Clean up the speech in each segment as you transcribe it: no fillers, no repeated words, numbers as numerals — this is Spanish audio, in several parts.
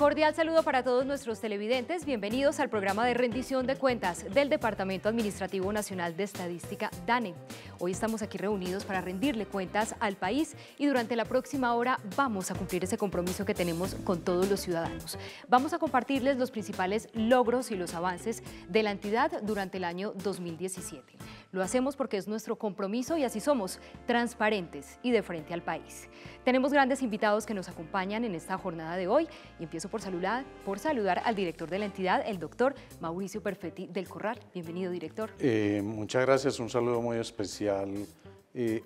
Cordial saludo para todos nuestros televidentes. Bienvenidos al programa de rendición de cuentas del Departamento Administrativo Nacional de Estadística, DANE. Hoy estamos aquí reunidos para rendirle cuentas al país y durante la próxima hora vamos a cumplir ese compromiso que tenemos con todos los ciudadanos. Vamos a compartirles los principales logros y los avances de la entidad durante el año 2017. Lo hacemos porque es nuestro compromiso y así somos, transparentes y de frente al país. Tenemos grandes invitados que nos acompañan en esta jornada de hoy y empiezo por saludar al director de la entidad, el doctor Mauricio Perfetti del Corral. Bienvenido, director. Muchas gracias, un saludo muy especial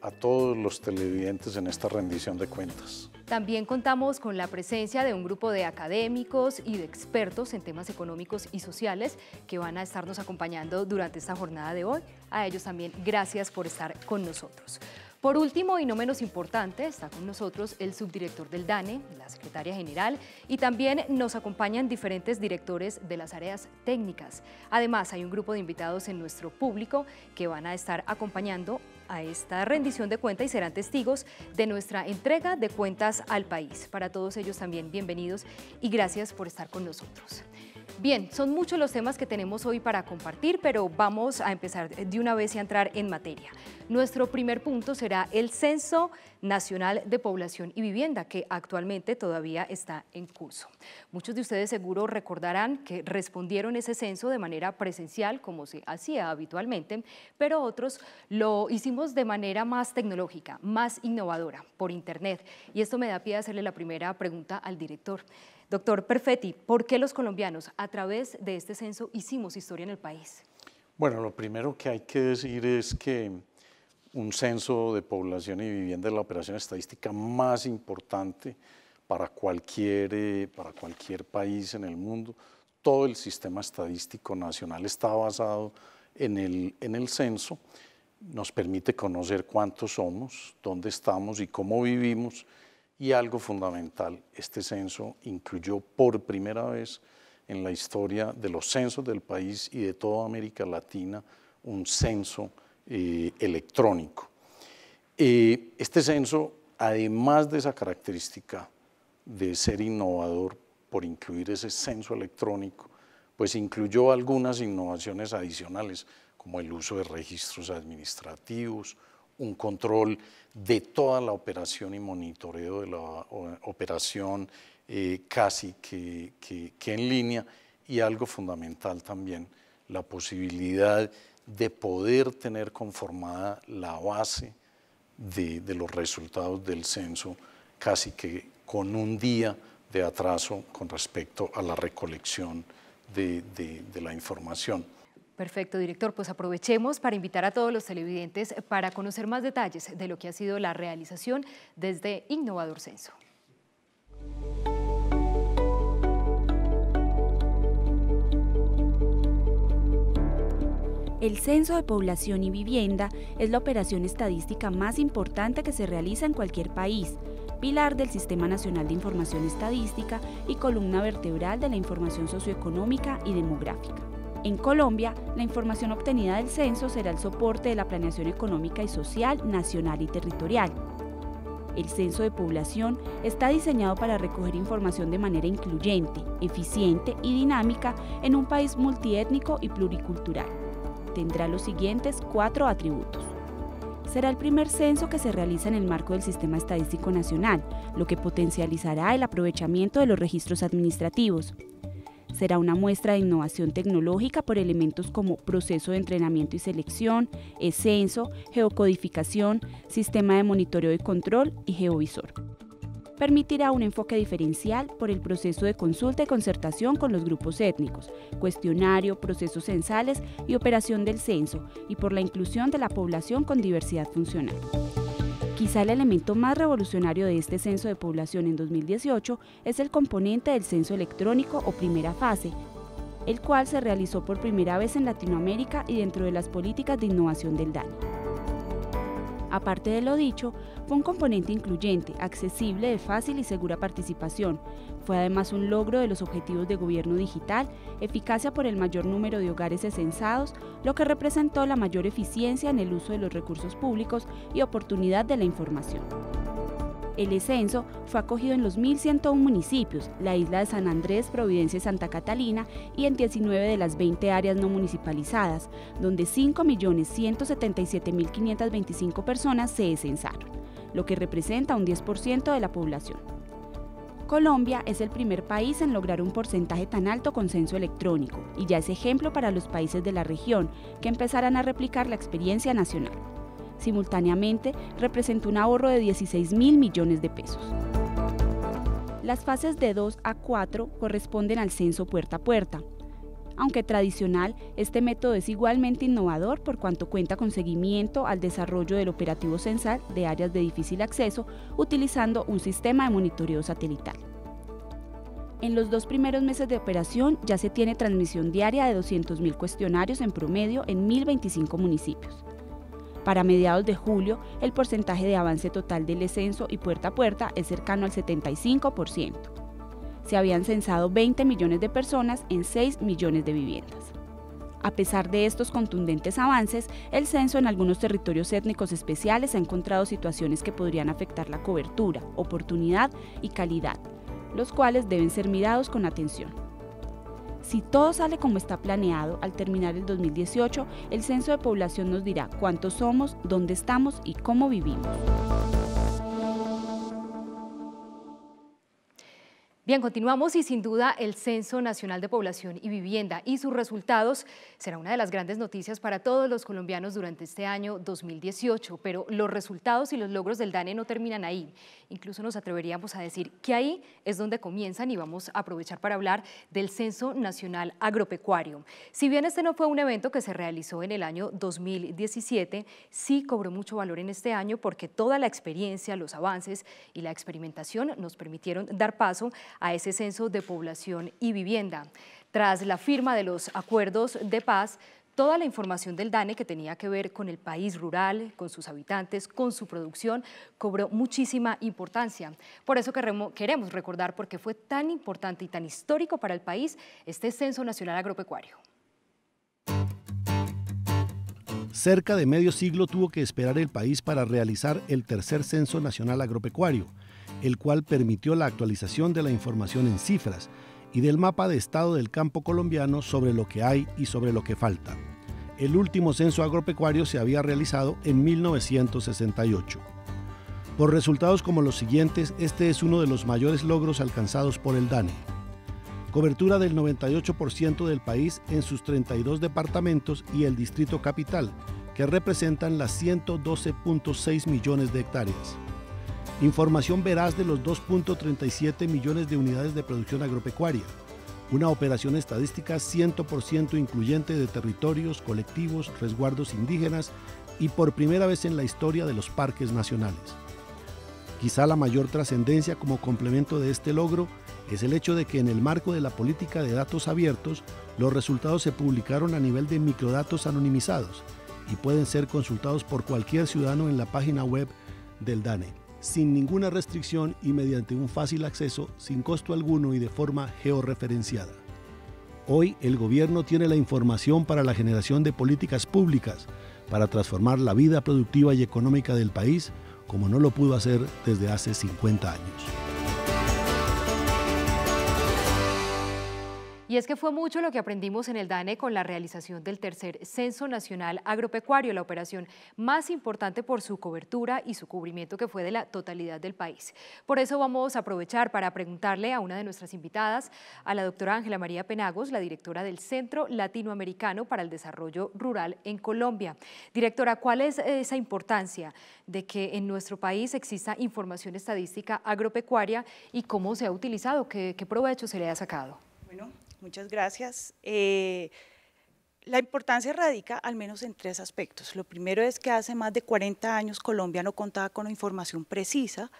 a todos los televidentes en esta rendición de cuentas. También contamos con la presencia de un grupo de académicos y de expertos en temas económicos y sociales que van a estarnos acompañando durante esta jornada de hoy. A ellos también gracias por estar con nosotros. Por último y no menos importante, está con nosotros el subdirector del DANE, la secretaria general, y también nos acompañan diferentes directores de las áreas técnicas. Además, hay un grupo de invitados en nuestro público que van a estar acompañando a esta rendición de cuentas y serán testigos de nuestra entrega de cuentas al país. Para todos ellos también bienvenidos y gracias por estar con nosotros. Bien, son muchos los temas que tenemos hoy para compartir, pero vamos a empezar de una vez y a entrar en materia. Nuestro primer punto será el Censo Nacional de Población y Vivienda, que actualmente todavía está en curso. Muchos de ustedes seguro recordarán que respondieron ese censo de manera presencial, como se hacía habitualmente, pero otros lo hicimos de manera más tecnológica, más innovadora, por Internet. Y esto me da pie a hacerle la primera pregunta al director. Doctor Perfetti, ¿por qué los colombianos a través de este censo hicimos historia en el país? Bueno, lo primero que hay que decir es que un censo de población y vivienda es la operación estadística más importante para cualquier país en el mundo. Todo el sistema estadístico nacional está basado en el censo. Nos permite conocer cuántos somos, dónde estamos y cómo vivimos. Y algo fundamental, este censo incluyó por primera vez en la historia de los censos del país y de toda América Latina un censo electrónico. Este censo, además de esa característica de ser innovador por incluir ese censo electrónico, pues incluyó algunas innovaciones adicionales, como el uso de registros administrativos, un control de toda la operación y monitoreo de la operación casi que en línea, y algo fundamental también, la posibilidad de poder tener conformada la base de los resultados del censo casi que con un día de atraso con respecto a la recolección de la información. Perfecto, director. Pues aprovechemos para invitar a todos los televidentes para conocer más detalles de lo que ha sido la realización desde Innovador Censo. El Censo de Población y Vivienda es la operación estadística más importante que se realiza en cualquier país, pilar del Sistema Nacional de Información Estadística y columna vertebral de la información socioeconómica y demográfica. En Colombia, la información obtenida del censo será el soporte de la planeación económica y social nacional y territorial. El censo de población está diseñado para recoger información de manera incluyente, eficiente y dinámica en un país multiétnico y pluricultural. Tendrá los siguientes 4 atributos. Será el primer censo que se realiza en el marco del Sistema Estadístico Nacional, lo que potencializará el aprovechamiento de los registros administrativos. Será una muestra de innovación tecnológica por elementos como proceso de entrenamiento y selección, e-censo, geocodificación, sistema de monitoreo y control y geovisor. Permitirá un enfoque diferencial por el proceso de consulta y concertación con los grupos étnicos, cuestionario, procesos censales y operación del censo, y por la inclusión de la población con diversidad funcional. Quizá el elemento más revolucionario de este censo de población en 2018 es el componente del censo electrónico o primera fase, el cual se realizó por primera vez en Latinoamérica y dentro de las políticas de innovación del DANE. Aparte de lo dicho, fue un componente incluyente, accesible, de fácil y segura participación. Fue además un logro de los objetivos de gobierno digital, eficacia por el mayor número de hogares censados, lo que representó la mayor eficiencia en el uso de los recursos públicos y oportunidad de la información. El censo fue acogido en los 1.101 municipios, la isla de San Andrés, Providencia y Santa Catalina, y en 19 de las 20 áreas no municipalizadas, donde 5.177.525 personas se censaron, lo que representa un 10% de la población. Colombia es el primer país en lograr un porcentaje tan alto con censo electrónico, y ya es ejemplo para los países de la región que empezarán a replicar la experiencia nacional. Simultáneamente, representó un ahorro de 16.000 millones de pesos. Las fases de 2 a 4 corresponden al censo puerta a puerta. Aunque tradicional, este método es igualmente innovador por cuanto cuenta con seguimiento al desarrollo del operativo censal de áreas de difícil acceso, utilizando un sistema de monitoreo satelital. En los 2 primeros meses de operación ya se tiene transmisión diaria de 200.000 cuestionarios en promedio en 1.025 municipios. Para mediados de julio, el porcentaje de avance total del censo y puerta a puerta es cercano al 75%. Se habían censado 20 millones de personas en 6 millones de viviendas. A pesar de estos contundentes avances, el censo en algunos territorios étnicos especiales ha encontrado situaciones que podrían afectar la cobertura, oportunidad y calidad, los cuales deben ser mirados con atención. Si todo sale como está planeado, al terminar el 2018, el censo de población nos dirá cuántos somos, dónde estamos y cómo vivimos. Bien, continuamos y sin duda el Censo Nacional de Población y Vivienda y sus resultados será una de las grandes noticias para todos los colombianos durante este año 2018, pero los resultados y los logros del DANE no terminan ahí. Incluso nos atreveríamos a decir que ahí es donde comienzan y vamos a aprovechar para hablar del Censo Nacional Agropecuario. Si bien este no fue un evento que se realizó en el año 2017, sí cobró mucho valor en este año porque toda la experiencia, los avances y la experimentación nos permitieron dar paso a ese censo de población y vivienda. Tras la firma de los acuerdos de paz, toda la información del DANE que tenía que ver con el país rural, con sus habitantes, con su producción, cobró muchísima importancia. Por eso queremos recordar por qué fue tan importante y tan histórico para el país este Censo Nacional Agropecuario. Cerca de medio siglo tuvo que esperar el país para realizar el tercer Censo Nacional Agropecuario, el cual permitió la actualización de la información en cifras y del mapa de estado del campo colombiano sobre lo que hay y sobre lo que falta. El último censo agropecuario se había realizado en 1968. Por resultados como los siguientes, este es uno de los mayores logros alcanzados por el DANE. Cobertura del 98% del país en sus 32 departamentos y el distrito capital, que representan las 112.6 millones de hectáreas. Información veraz de los 2.37 millones de unidades de producción agropecuaria, una operación estadística 100% incluyente de territorios, colectivos, resguardos indígenas y por primera vez en la historia de los parques nacionales. Quizá la mayor trascendencia como complemento de este logro es el hecho de que en el marco de la política de datos abiertos, los resultados se publicaron a nivel de microdatos anonimizados y pueden ser consultados por cualquier ciudadano en la página web del DANE, sin ninguna restricción y mediante un fácil acceso, sin costo alguno y de forma georreferenciada. Hoy el gobierno tiene la información para la generación de políticas públicas para transformar la vida productiva y económica del país como no lo pudo hacer desde hace 50 años. Y es que fue mucho lo que aprendimos en el DANE con la realización del tercer Censo Nacional Agropecuario, la operación más importante por su cobertura y su cubrimiento que fue de la totalidad del país. Por eso vamos a aprovechar para preguntarle a una de nuestras invitadas, a la doctora Ángela María Penagos, la directora del Centro Latinoamericano para el Desarrollo Rural en Colombia. Directora, ¿cuál es esa importancia de que en nuestro país exista información estadística agropecuaria y cómo se ha utilizado? ¿Qué provecho se le ha sacado? Bueno, muchas gracias. La importancia radica al menos en 3 aspectos. Lo primero es que hace más de 40 años Colombia no contaba con información precisa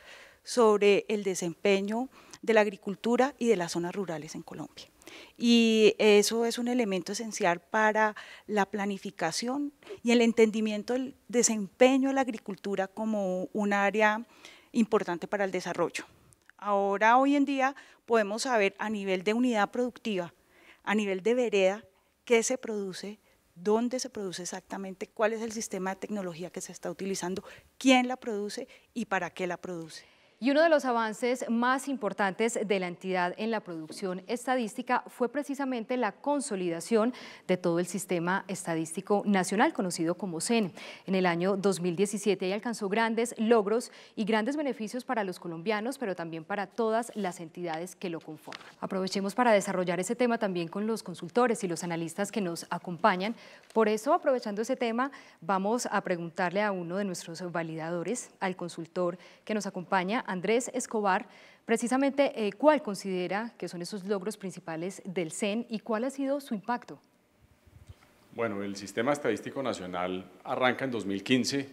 sobre el desempeño de la agricultura y de las zonas rurales en Colombia. Y eso es un elemento esencial para la planificación y el entendimiento del desempeño de la agricultura como un área importante para el desarrollo. Ahora, hoy en día, podemos saber a nivel de unidad productiva, a nivel de vereda, qué se produce, dónde se produce exactamente, cuál es el sistema de tecnología que se está utilizando, quién la produce y para qué la produce. Y uno de los avances más importantes de la entidad en la producción estadística fue precisamente la consolidación de todo el Sistema Estadístico Nacional, conocido como CEN. En el año 2017 ella alcanzó grandes logros y grandes beneficios para los colombianos, pero también para todas las entidades que lo conforman. Aprovechemos para desarrollar ese tema también con los consultores y los analistas que nos acompañan. Por eso, aprovechando ese tema, vamos a preguntarle a uno de nuestros validadores, al consultor que nos acompaña, Andrés Escobar, precisamente cuál considera que son esos logros principales del CEN y cuál ha sido su impacto. Bueno, el Sistema Estadístico Nacional arranca en 2015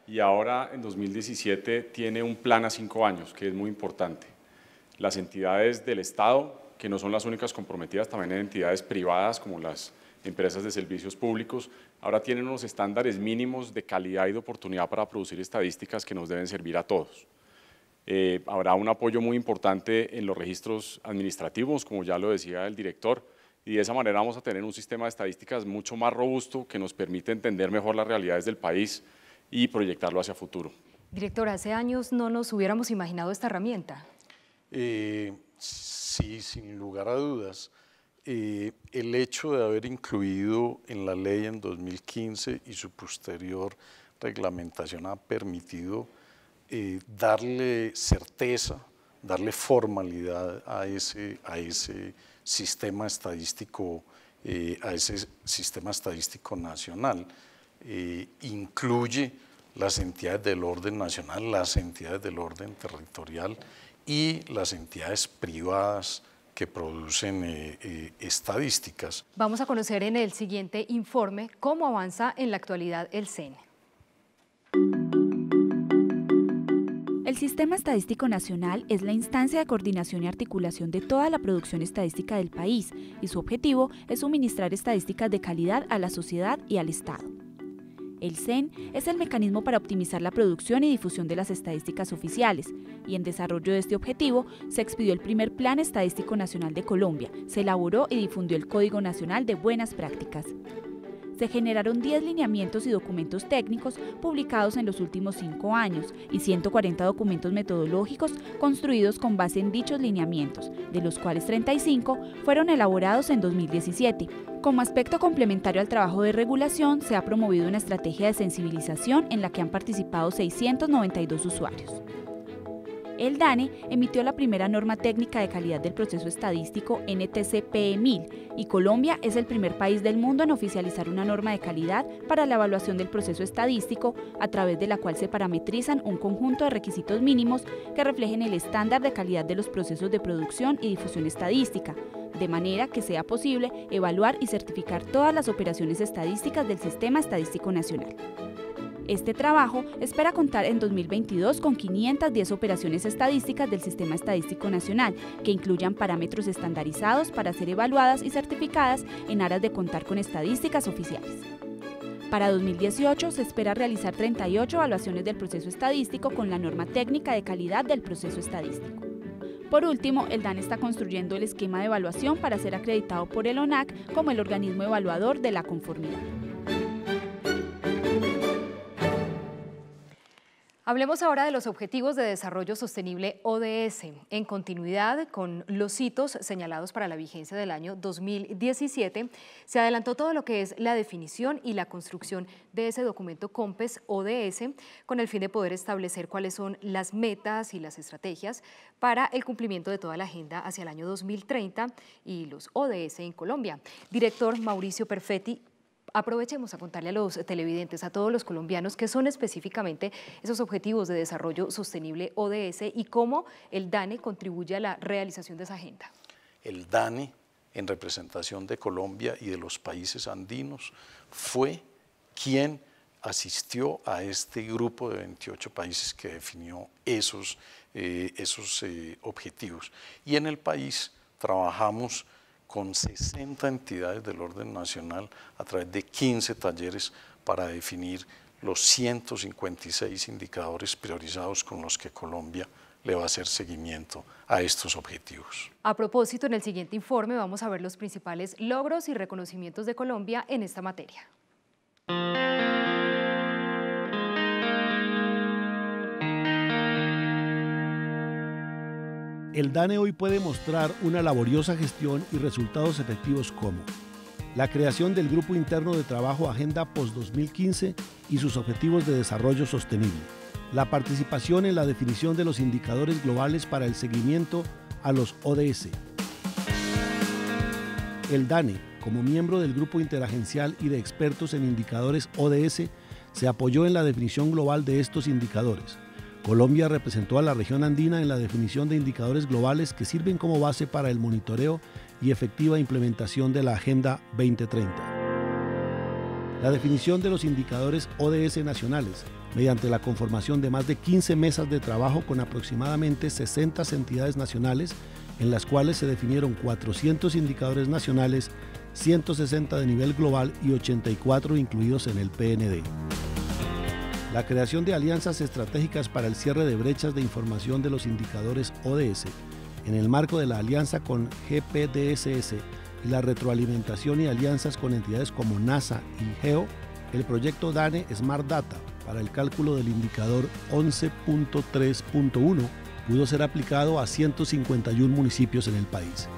y ahora en 2017 tiene un plan a 5 años, que es muy importante. Las entidades del Estado, que no son las únicas comprometidas, también hay entidades privadas como las empresas de servicios públicos, ahora tienen unos estándares mínimos de calidad y de oportunidad para producir estadísticas que nos deben servir a todos. Habrá un apoyo muy importante en los registros administrativos, como ya lo decía el director, y de esa manera vamos a tener un sistema de estadísticas mucho más robusto que nos permite entender mejor las realidades del país y proyectarlo hacia futuro. Director, hace años no nos hubiéramos imaginado esta herramienta. Sí, sin lugar a dudas. El hecho de haber incluido en la ley en 2015 y su posterior reglamentación ha permitido darle certeza, darle formalidad a ese sistema estadístico, nacional. Incluye las entidades del orden nacional, las entidades del orden territorial y las entidades privadas que producen estadísticas. Vamos a conocer en el siguiente informe cómo avanza en la actualidad el CEN. El Sistema Estadístico Nacional es la instancia de coordinación y articulación de toda la producción estadística del país y su objetivo es suministrar estadísticas de calidad a la sociedad y al Estado. El CEN es el mecanismo para optimizar la producción y difusión de las estadísticas oficiales y en desarrollo de este objetivo se expidió el primer Plan Estadístico Nacional de Colombia, se elaboró y difundió el Código Nacional de Buenas Prácticas. Se generaron 10 lineamientos y documentos técnicos publicados en los últimos 5 años y 140 documentos metodológicos construidos con base en dichos lineamientos, de los cuales 35 fueron elaborados en 2017. Como aspecto complementario al trabajo de regulación, se ha promovido una estrategia de sensibilización en la que han participado 692 usuarios. El DANE emitió la primera norma técnica de calidad del proceso estadístico NTC-PE 1000 y Colombia es el primer país del mundo en oficializar una norma de calidad para la evaluación del proceso estadístico, a través de la cual se parametrizan un conjunto de requisitos mínimos que reflejen el estándar de calidad de los procesos de producción y difusión estadística, de manera que sea posible evaluar y certificar todas las operaciones estadísticas del Sistema Estadístico Nacional. Este trabajo espera contar en 2022 con 510 operaciones estadísticas del Sistema Estadístico Nacional, que incluyan parámetros estandarizados para ser evaluadas y certificadas en aras de contar con estadísticas oficiales. Para 2018 se espera realizar 38 evaluaciones del proceso estadístico con la norma técnica de calidad del proceso estadístico. Por último, el DANE está construyendo el esquema de evaluación para ser acreditado por el ONAC como el organismo evaluador de la conformidad. Hablemos ahora de los Objetivos de Desarrollo Sostenible ODS, en continuidad con los hitos señalados para la vigencia del año 2017. Se adelantó todo lo que es la definición y la construcción de ese documento COMPES ODS, con el fin de poder establecer cuáles son las metas y las estrategias para el cumplimiento de toda la agenda hacia el año 2030 y los ODS en Colombia. Director Mauricio Perfetti, aprovechemos a contarle a los televidentes, a todos los colombianos, qué son específicamente esos Objetivos de Desarrollo Sostenible ODS y cómo el DANE contribuye a la realización de esa agenda. El DANE, en representación de Colombia y de los países andinos, fue quien asistió a este grupo de 28 países que definió esos objetivos. Y en el país trabajamos con 60 entidades del orden nacional a través de 15 talleres para definir los 156 indicadores priorizados con los que Colombia le va a hacer seguimiento a estos objetivos. A propósito, en el siguiente informe vamos a ver los principales logros y reconocimientos de Colombia en esta materia. El DANE hoy puede mostrar una laboriosa gestión y resultados efectivos como la creación del Grupo Interno de Trabajo Agenda Post-2015 y sus objetivos de desarrollo sostenible, la participación en la definición de los indicadores globales para el seguimiento a los ODS. El DANE, como miembro del Grupo Interagencial y de expertos en indicadores ODS, se apoyó en la definición global de estos indicadores. Colombia representó a la región andina en la definición de indicadores globales que sirven como base para el monitoreo y efectiva implementación de la Agenda 2030. La definición de los indicadores ODS nacionales, mediante la conformación de más de 15 mesas de trabajo con aproximadamente 60 entidades nacionales, en las cuales se definieron 400 indicadores nacionales, 160 de nivel global y 84 incluidos en el PND. La creación de alianzas estratégicas para el cierre de brechas de información de los indicadores ODS, en el marco de la alianza con GPDSS y la retroalimentación y alianzas con entidades como NASA y GEO, el proyecto DANE Smart Data para el cálculo del indicador 11.3.1 pudo ser aplicado a 151 municipios en el país.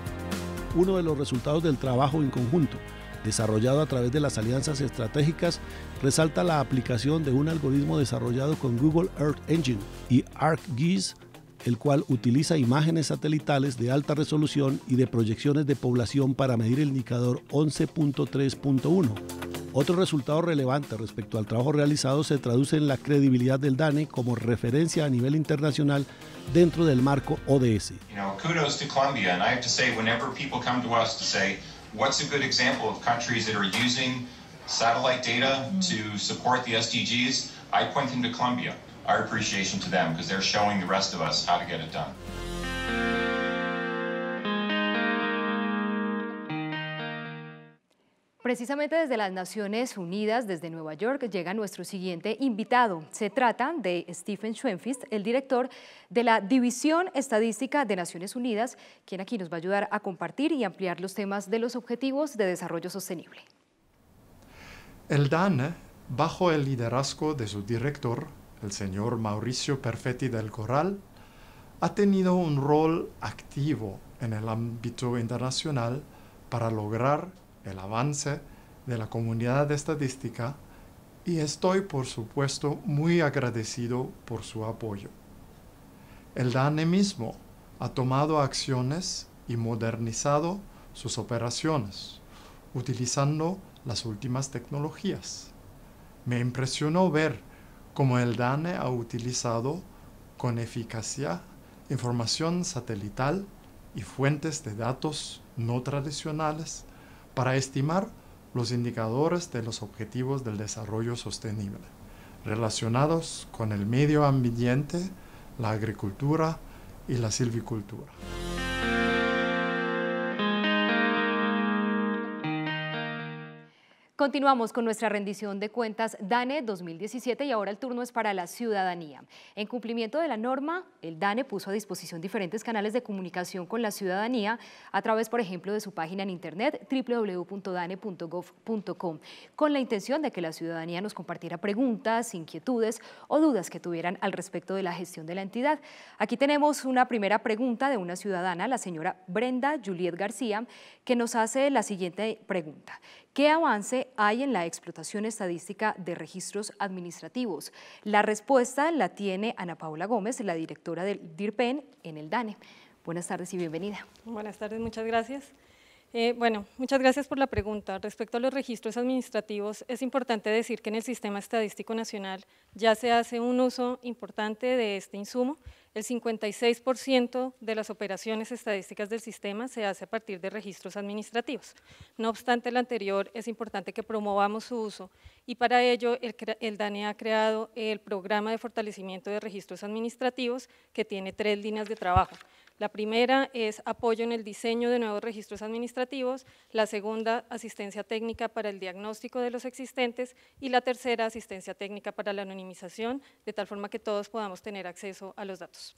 Uno de los resultados del trabajo en conjunto, desarrollado a través de las alianzas estratégicas, resalta la aplicación de un algoritmo desarrollado con Google Earth Engine y ArcGIS, el cual utiliza imágenes satelitales de alta resolución y de proyecciones de población para medir el indicador 11.3.1. Otro resultado relevante respecto al trabajo realizado se traduce en la credibilidad del DANE como referencia a nivel internacional dentro del marco ODS. Kudos to Colombia, and I have to say, whenever people come to us to say, what's a good example of countries that are using satellite data to support the SDGs, I point them to Colombia. Our appreciation to them, because they're showing the rest of us how to get it done. Precisamente desde las Naciones Unidas, desde Nueva York, llega nuestro siguiente invitado. Se trata de Stephen Schoenfist, el director de la División Estadística de Naciones Unidas, quien aquí nos va a ayudar a compartir y ampliar los temas de los Objetivos de Desarrollo Sostenible. El DANE, bajo el liderazgo de su director, el señor Mauricio Perfetti del Corral, ha tenido un rol activo en el ámbito internacional para lograr el avance de la comunidad estadística y estoy, por supuesto, muy agradecido por su apoyo. El DANE mismo ha tomado acciones y modernizado sus operaciones, utilizando las últimas tecnologías. Me impresionó ver cómo el DANE ha utilizado con eficacia información satelital y fuentes de datos no tradicionales para estimar los indicadores de los objetivos del desarrollo sostenible, relacionados con el medio ambiente, la agricultura y la silvicultura. Continuamos con nuestra rendición de cuentas DANE 2017 y ahora el turno es para la ciudadanía. En cumplimiento de la norma, el DANE puso a disposición diferentes canales de comunicación con la ciudadanía a través, por ejemplo, de su página en internet www.dane.gov.com, con la intención de que la ciudadanía nos compartiera preguntas, inquietudes o dudas que tuvieran al respecto de la gestión de la entidad. Aquí tenemos una primera pregunta de una ciudadana, la señora Brenda Juliet García, que nos hace la siguiente pregunta. ¿Qué avance hay en la explotación estadística de registros administrativos? La respuesta la tiene Ana Paula Gómez, la directora del DIRPEN en el DANE. Buenas tardes y bienvenida. Buenas tardes, muchas gracias. Muchas gracias por la pregunta. Respecto a los registros administrativos, es importante decir que en el Sistema Estadístico Nacional ya se hace un uso importante de este insumo. El 56% de las operaciones estadísticas del sistema se hace a partir de registros administrativos. No obstante lo anterior, es importante que promovamos su uso y para ello el DANE ha creado el Programa de Fortalecimiento de Registros Administrativos que tiene 3 líneas de trabajo. La primera es apoyo en el diseño de nuevos registros administrativos, la segunda, asistencia técnica para el diagnóstico de los existentes y la tercera, asistencia técnica para la anonimización, de tal forma que todos podamos tener acceso a los datos.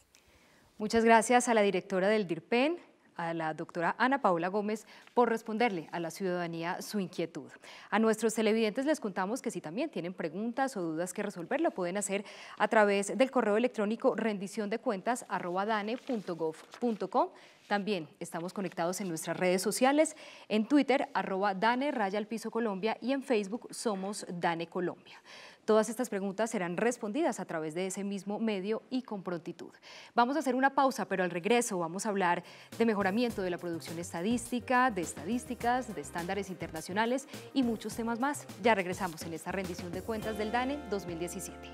Muchas gracias a la directora del DIRPEN, a la doctora Ana Paola Gómez por responderle a la ciudadanía su inquietud. A nuestros televidentes les contamos que si también tienen preguntas o dudas que resolver, lo pueden hacer a través del correo electrónico rendiciondecuentas@dane.gov.co. También estamos conectados en nuestras redes sociales, en Twitter, @Dane_Colombia y en Facebook somos Dane Colombia. Todas estas preguntas serán respondidas a través de ese mismo medio y con prontitud. Vamos a hacer una pausa, pero al regreso vamos a hablar de mejoramiento de la producción estadística, de estadísticas, de estándares internacionales y muchos temas más. Ya regresamos en esta rendición de cuentas del DANE 2017.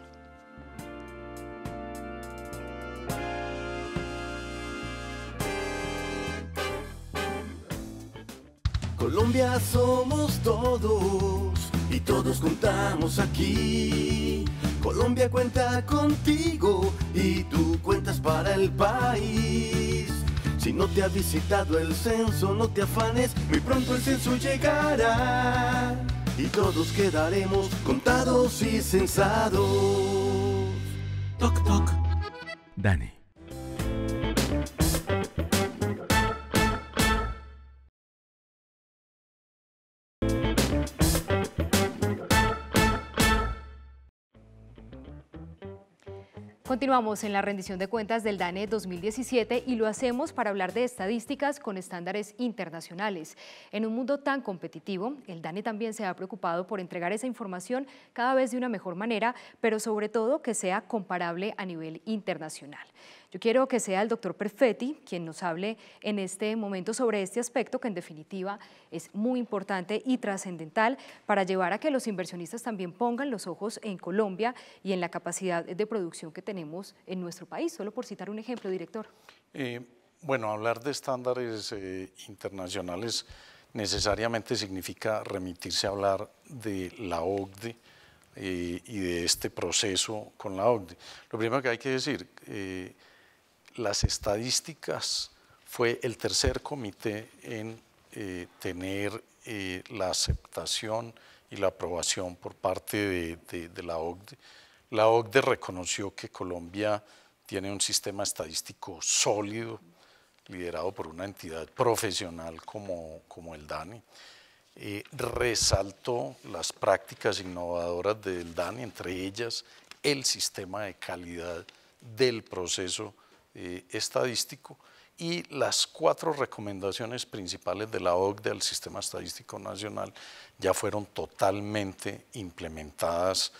Colombia somos todos y todos contamos aquí. Colombia cuenta contigo y tú cuentas para el país. Si no te ha visitado el censo, no te afanes, muy pronto el censo llegará y todos quedaremos contados y censados. Toc, toc. DANE. Continuamos en la rendición de cuentas del DANE 2017 y lo hacemos para hablar de estadísticas con estándares internacionales. En un mundo tan competitivo, el DANE también se ha preocupado por entregar esa información cada vez de una mejor manera, pero sobre todo que sea comparable a nivel internacional. Yo quiero que sea el doctor Perfetti quien nos hable en este momento sobre este aspecto que en definitiva es muy importante y trascendental para llevar a que los inversionistas también pongan los ojos en Colombia y en la capacidad de producción que tenemos en nuestro país, solo por citar un ejemplo, director. Bueno, hablar de estándares internacionales necesariamente significa remitirse a hablar de la OCDE y de este proceso con la OCDE. Lo primero que hay que decir, las estadísticas fue el tercer comité en tener la aceptación y la aprobación por parte de la OCDE. La OCDE reconoció que Colombia tiene un sistema estadístico sólido, liderado por una entidad profesional como el DANE. Resaltó las prácticas innovadoras del DANE, entre ellas el sistema de calidad del proceso estadístico y las 4 recomendaciones principales de la OCDE al Sistema Estadístico Nacional ya fueron totalmente implementadas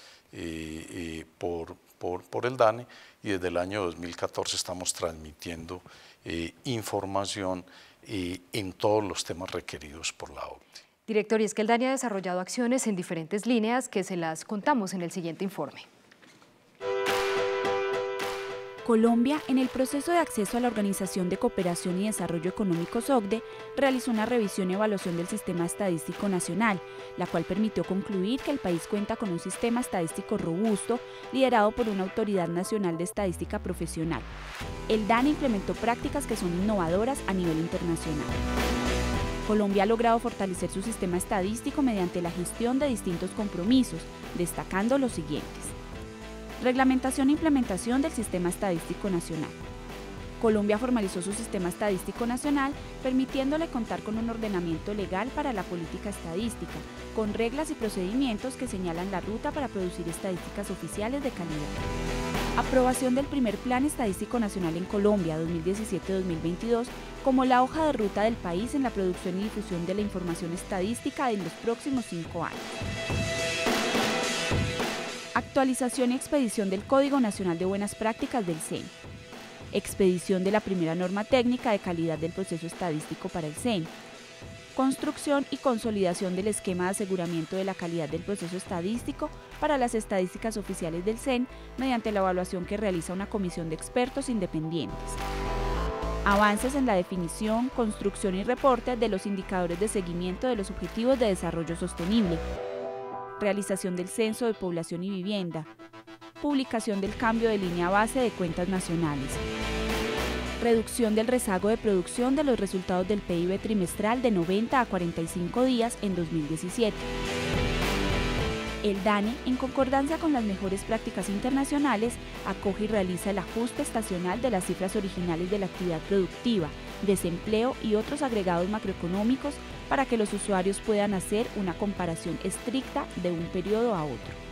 por el DANE y desde el año 2014 estamos transmitiendo información en todos los temas requeridos por la OCDE. Director, y es que el DANE ha desarrollado acciones en diferentes líneas que se las contamos en el siguiente informe. Colombia, en el proceso de acceso a la Organización de Cooperación y Desarrollo Económicos OCDE, realizó una revisión y evaluación del Sistema Estadístico Nacional, la cual permitió concluir que el país cuenta con un sistema estadístico robusto, liderado por una Autoridad Nacional de Estadística Profesional. El DANE implementó prácticas que son innovadoras a nivel internacional. Colombia ha logrado fortalecer su sistema estadístico mediante la gestión de distintos compromisos, destacando los siguientes. Reglamentación e implementación del Sistema Estadístico Nacional. Colombia formalizó su Sistema Estadístico Nacional, permitiéndole contar con un ordenamiento legal para la política estadística, con reglas y procedimientos que señalan la ruta para producir estadísticas oficiales de calidad. Aprobación del primer Plan Estadístico Nacional en Colombia 2017-2022 como la hoja de ruta del país en la producción y difusión de la información estadística en los próximos 5 años. Actualización y expedición del Código Nacional de Buenas Prácticas del CEN. Expedición de la primera norma técnica de calidad del proceso estadístico para el CEN. Construcción y consolidación del esquema de aseguramiento de la calidad del proceso estadístico para las estadísticas oficiales del CEN mediante la evaluación que realiza una comisión de expertos independientes. Avances en la definición, construcción y reporte de los indicadores de seguimiento de los Objetivos de Desarrollo Sostenible. Realización del Censo de Población y Vivienda. Publicación del cambio de línea base de cuentas nacionales. Reducción del rezago de producción de los resultados del PIB trimestral de 90 a 45 días en 2017. El DANE, en concordancia con las mejores prácticas internacionales, acoge y realiza el ajuste estacional de las cifras originales de la actividad productiva, desempleo y otros agregados macroeconómicos para que los usuarios puedan hacer una comparación estricta de un periodo a otro.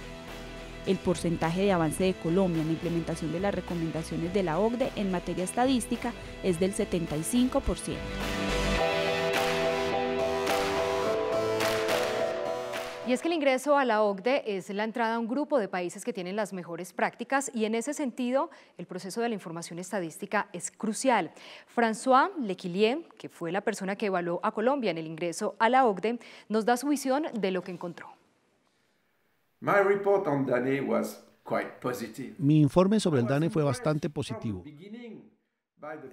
El porcentaje de avance de Colombia en la implementación de las recomendaciones de la OCDE en materia estadística es del 75%. Y es que el ingreso a la OCDE es la entrada a un grupo de países que tienen las mejores prácticas y en ese sentido el proceso de la información estadística es crucial. François Lequillier, que fue la persona que evaluó a Colombia en el ingreso a la OCDE, nos da su visión de lo que encontró. Mi informe sobre el DANE fue bastante positivo.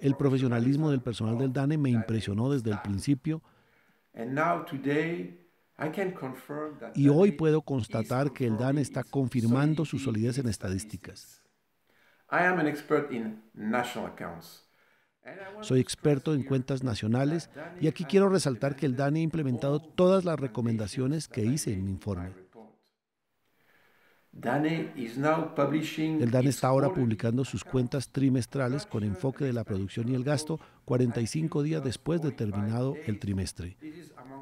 El profesionalismo del personal del DANE me impresionó desde el principio. Y hoy puedo constatar que el DANE está confirmando su solidez en estadísticas. Soy experto en cuentas nacionales y aquí quiero resaltar que el DANE ha implementado todas las recomendaciones que hice en mi informe. El DANE está ahora publicando sus cuentas trimestrales con enfoque de la producción y el gasto 45 días después de terminado el trimestre.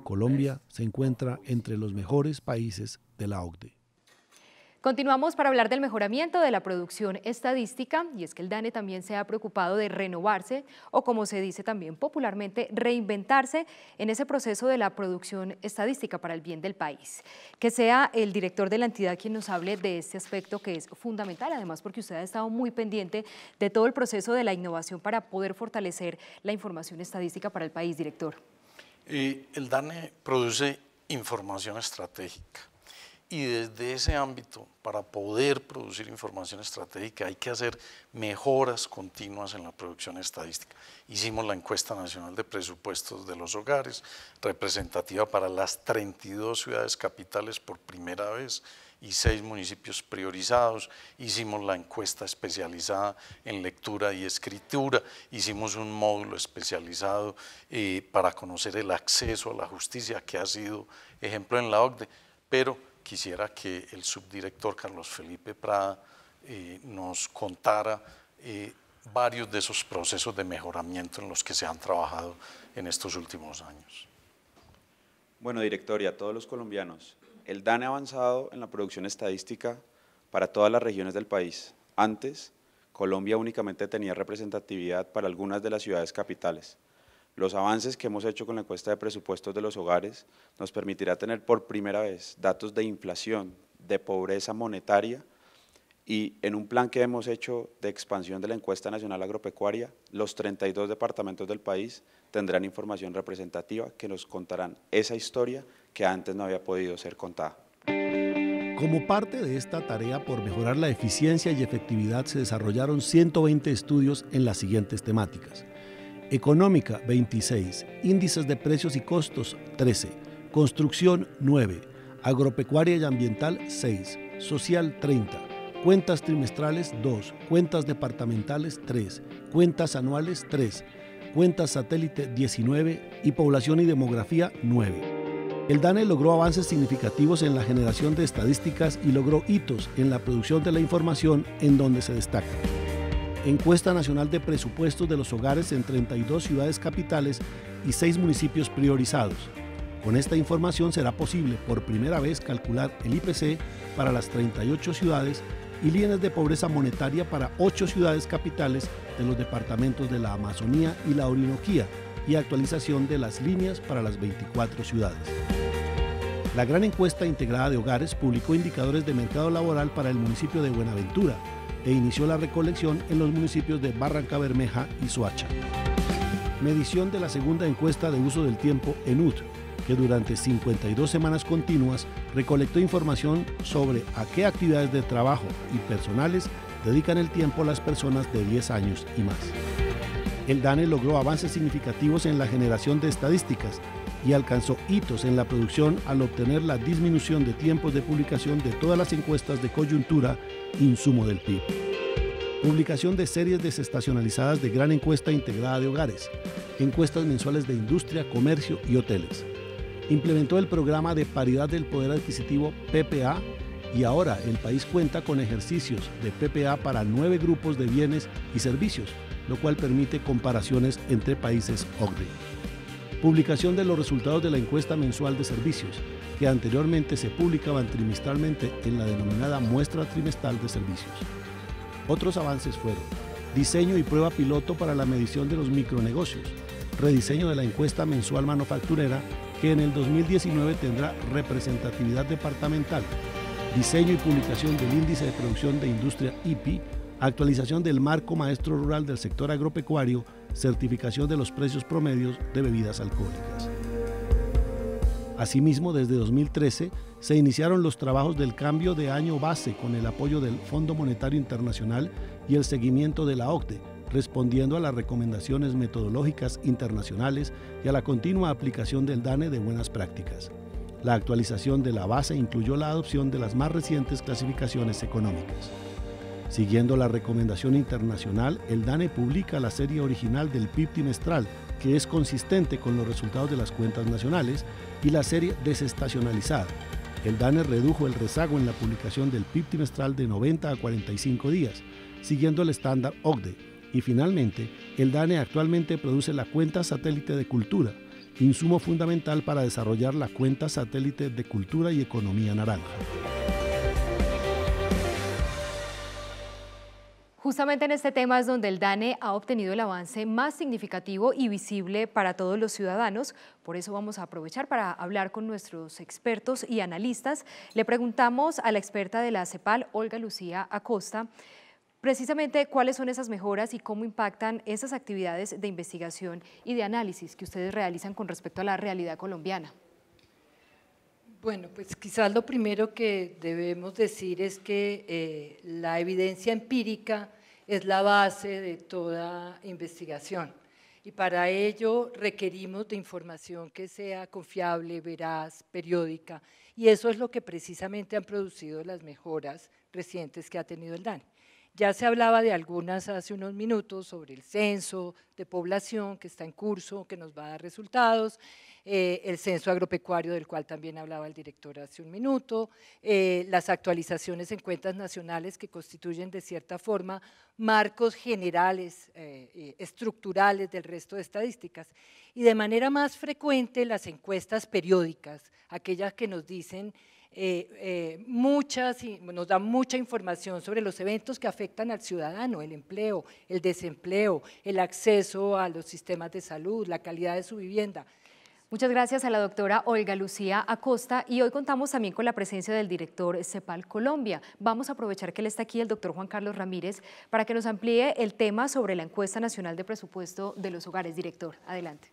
Colombia se encuentra entre los mejores países de la OCDE. Continuamos para hablar del mejoramiento de la producción estadística y es que el DANE también se ha preocupado de renovarse o como se dice también popularmente reinventarse en ese proceso de la producción estadística para el bien del país. Que sea el director de la entidad quien nos hable de este aspecto que es fundamental, además porque usted ha estado muy pendiente de todo el proceso de la innovación para poder fortalecer la información estadística para el país, director. El DANE produce información estratégica. Y desde ese ámbito, para poder producir información estratégica, hay que hacer mejoras continuas en la producción estadística. Hicimos la encuesta nacional de presupuestos de los hogares, representativa para las 32 ciudades capitales por primera vez y 6 municipios priorizados. Hicimos la encuesta especializada en lectura y escritura, hicimos un módulo especializado para conocer el acceso a la justicia, que ha sido ejemplo en la OCDE, pero quisiera que el subdirector Carlos Felipe Prada nos contara varios de esos procesos de mejoramiento en los que se han trabajado en estos últimos años. Bueno, director, y a todos los colombianos, el DANE ha avanzado en la producción estadística para todas las regiones del país. Antes, Colombia únicamente tenía representatividad para algunas de las ciudades capitales. Los avances que hemos hecho con la encuesta de presupuestos de los hogares nos permitirá tener por primera vez datos de inflación, de pobreza monetaria y en un plan que hemos hecho de expansión de la encuesta nacional agropecuaria, los 32 departamentos del país tendrán información representativa que nos contarán esa historia que antes no había podido ser contada. Como parte de esta tarea por mejorar la eficiencia y efectividad se desarrollaron 120 estudios en las siguientes temáticas. Económica, 26, índices de precios y costos, 13, construcción, 9, agropecuaria y ambiental, 6, social, 30, cuentas trimestrales, 2, cuentas departamentales, 3, cuentas anuales, 3, cuentas satélite, 19 y población y demografía, 9. El DANE logró avances significativos en la generación de estadísticas y logró hitos en la producción de la información en donde se destaca. Encuesta nacional de presupuestos de los hogares en 32 ciudades capitales y 6 municipios priorizados. Con esta información será posible por primera vez calcular el IPC para las 38 ciudades y líneas de pobreza monetaria para 8 ciudades capitales de los departamentos de la Amazonía y la Orinoquía y actualización de las líneas para las 24 ciudades. La gran encuesta integrada de hogares publicó indicadores de mercado laboral para el municipio de Buenaventura e inició la recolección en los municipios de Barrancabermeja y Soacha. Medición de la segunda encuesta de uso del tiempo ENUD, que durante 52 semanas continuas recolectó información sobre a qué actividades de trabajo y personales dedican el tiempo las personas de 10 años y más. El DANE logró avances significativos en la generación de estadísticas y alcanzó hitos en la producción al obtener la disminución de tiempos de publicación de todas las encuestas de coyuntura, insumo del PIB. Publicación de series desestacionalizadas de gran encuesta integrada de hogares, encuestas mensuales de industria, comercio y hoteles. Implementó el programa de paridad del poder adquisitivo PPA y ahora el país cuenta con ejercicios de PPA para 9 grupos de bienes y servicios, lo cual permite comparaciones entre países OCDE. Publicación de los resultados de la encuesta mensual de servicios, que anteriormente se publicaban trimestralmente en la denominada muestra trimestral de servicios. Otros avances fueron diseño y prueba piloto para la medición de los micronegocios, rediseño de la encuesta mensual manufacturera, que en el 2019 tendrá representatividad departamental, diseño y publicación del índice de producción de industria IPI, actualización del marco maestro rural del sector agropecuario, certificación de los precios promedios de bebidas alcohólicas. Asimismo, desde 2013 se iniciaron los trabajos del cambio de año base con el apoyo del Fondo Monetario Internacional y el seguimiento de la OCDE, respondiendo a las recomendaciones metodológicas internacionales y a la continua aplicación del DANE de buenas prácticas. La actualización de la base incluyó la adopción de las más recientes clasificaciones económicas. Siguiendo la recomendación internacional, el DANE publica la serie original del PIB trimestral, que es consistente con los resultados de las cuentas nacionales, y la serie desestacionalizada. El DANE redujo el rezago en la publicación del PIB trimestral de 90 a 45 días, siguiendo el estándar OCDE. Y finalmente, el DANE actualmente produce la cuenta satélite de cultura, insumo fundamental para desarrollar la cuenta satélite de cultura y economía naranja. Justamente en este tema es donde el DANE ha obtenido el avance más significativo y visible para todos los ciudadanos. Por eso vamos a aprovechar para hablar con nuestros expertos y analistas. Le preguntamos a la experta de la CEPAL, Olga Lucía Acosta, precisamente cuáles son esas mejoras y cómo impactan esas actividades de investigación y de análisis que ustedes realizan con respecto a la realidad colombiana. Bueno, pues quizás lo primero que debemos decir es que la evidencia empírica es la base de toda investigación y para ello requerimos de información que sea confiable, veraz, periódica, y eso es lo que precisamente han producido las mejoras recientes que ha tenido el DANE. Ya se hablaba de algunas hace unos minutos sobre el censo de población que está en curso, que nos va a dar resultados, el censo agropecuario del cual también hablaba el director hace un minuto, las actualizaciones en cuentas nacionales que constituyen de cierta forma marcos generales, estructurales del resto de estadísticas y de manera más frecuente las encuestas periódicas, aquellas que nos dicen nos dan mucha información sobre los eventos que afectan al ciudadano, el empleo, el desempleo, el acceso a los sistemas de salud, la calidad de su vivienda. Muchas gracias a la doctora Olga Lucía Acosta y hoy contamos también con la presencia del director CEPAL Colombia. Vamos a aprovechar que él está aquí, el doctor Juan Carlos Ramírez, para que nos amplíe el tema sobre la encuesta nacional de presupuesto de los hogares. Director, adelante.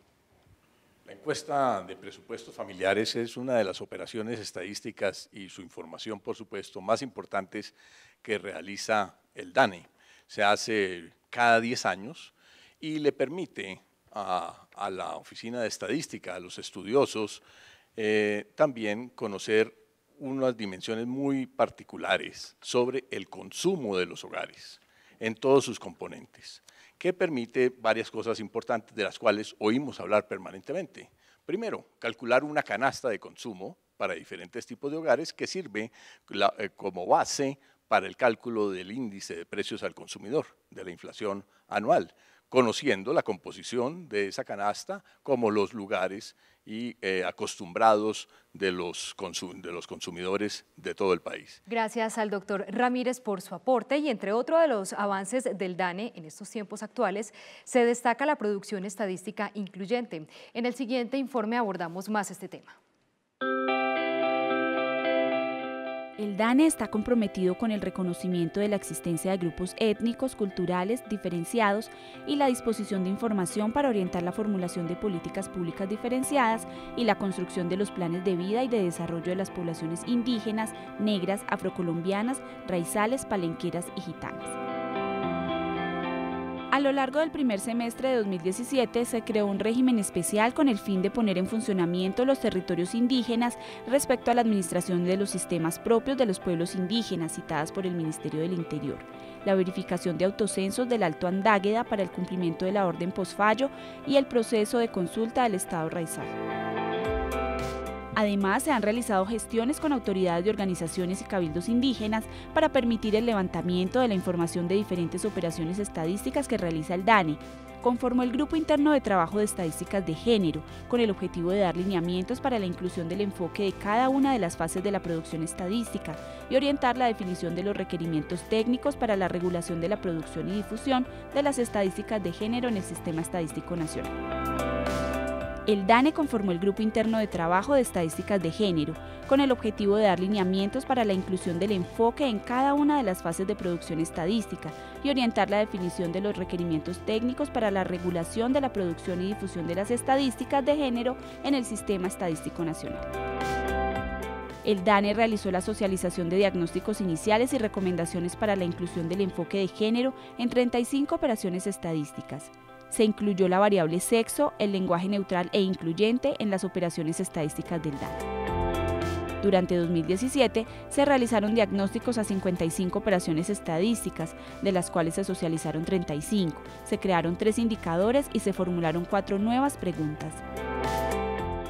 La encuesta de presupuestos familiares es una de las operaciones estadísticas y su información, por supuesto, más importantes que realiza el DANE. Se hace cada 10 años y le permite a la Oficina de Estadística, a los estudiosos, también conocer unas dimensiones muy particulares sobre el consumo de los hogares en todos sus componentes, que permite varias cosas importantes de las cuales oímos hablar permanentemente. Primero, calcular una canasta de consumo para diferentes tipos de hogares que sirve como base para el cálculo del índice de precios al consumidor, de la inflación anual, conociendo la composición de esa canasta como los lugares y acostumbrados de los consumidores de todo el país. Gracias al doctor Ramírez por su aporte y entre otros de los avances del DANE en estos tiempos actuales se destaca la producción estadística incluyente. En el siguiente informe abordamos más este tema. El DANE está comprometido con el reconocimiento de la existencia de grupos étnicos, culturales, diferenciados y la disposición de información para orientar la formulación de políticas públicas diferenciadas y la construcción de los planes de vida y de desarrollo de las poblaciones indígenas, negras, afrocolombianas, raizales, palenqueras y gitanas. A lo largo del primer semestre de 2017 se creó un régimen especial con el fin de poner en funcionamiento los territorios indígenas respecto a la administración de los sistemas propios de los pueblos indígenas citadas por el Ministerio del Interior, la verificación de autocensos del Alto Andágueda para el cumplimiento de la orden postfallo y el proceso de consulta del Estado raizal. Además, se han realizado gestiones con autoridades de organizaciones y cabildos indígenas para permitir el levantamiento de la información de diferentes operaciones estadísticas que realiza el DANE. Conformó el Grupo Interno de Trabajo de Estadísticas de Género, con el objetivo de dar lineamientos para la inclusión del enfoque de cada una de las fases de la producción estadística y orientar la definición de los requerimientos técnicos para la regulación de la producción y difusión de las estadísticas de género en el Sistema Estadístico Nacional. El DANE conformó el Grupo Interno de Trabajo de Estadísticas de Género, con el objetivo de dar lineamientos para la inclusión del enfoque en cada una de las fases de producción estadística y orientar la definición de los requerimientos técnicos para la regulación de la producción y difusión de las estadísticas de género en el Sistema Estadístico Nacional. El DANE realizó la socialización de diagnósticos iniciales y recomendaciones para la inclusión del enfoque de género en 35 operaciones estadísticas. Se incluyó la variable sexo, el lenguaje neutral e incluyente en las operaciones estadísticas del DANE. Durante 2017 se realizaron diagnósticos a 55 operaciones estadísticas, de las cuales se socializaron 35, se crearon 3 indicadores y se formularon 4 nuevas preguntas.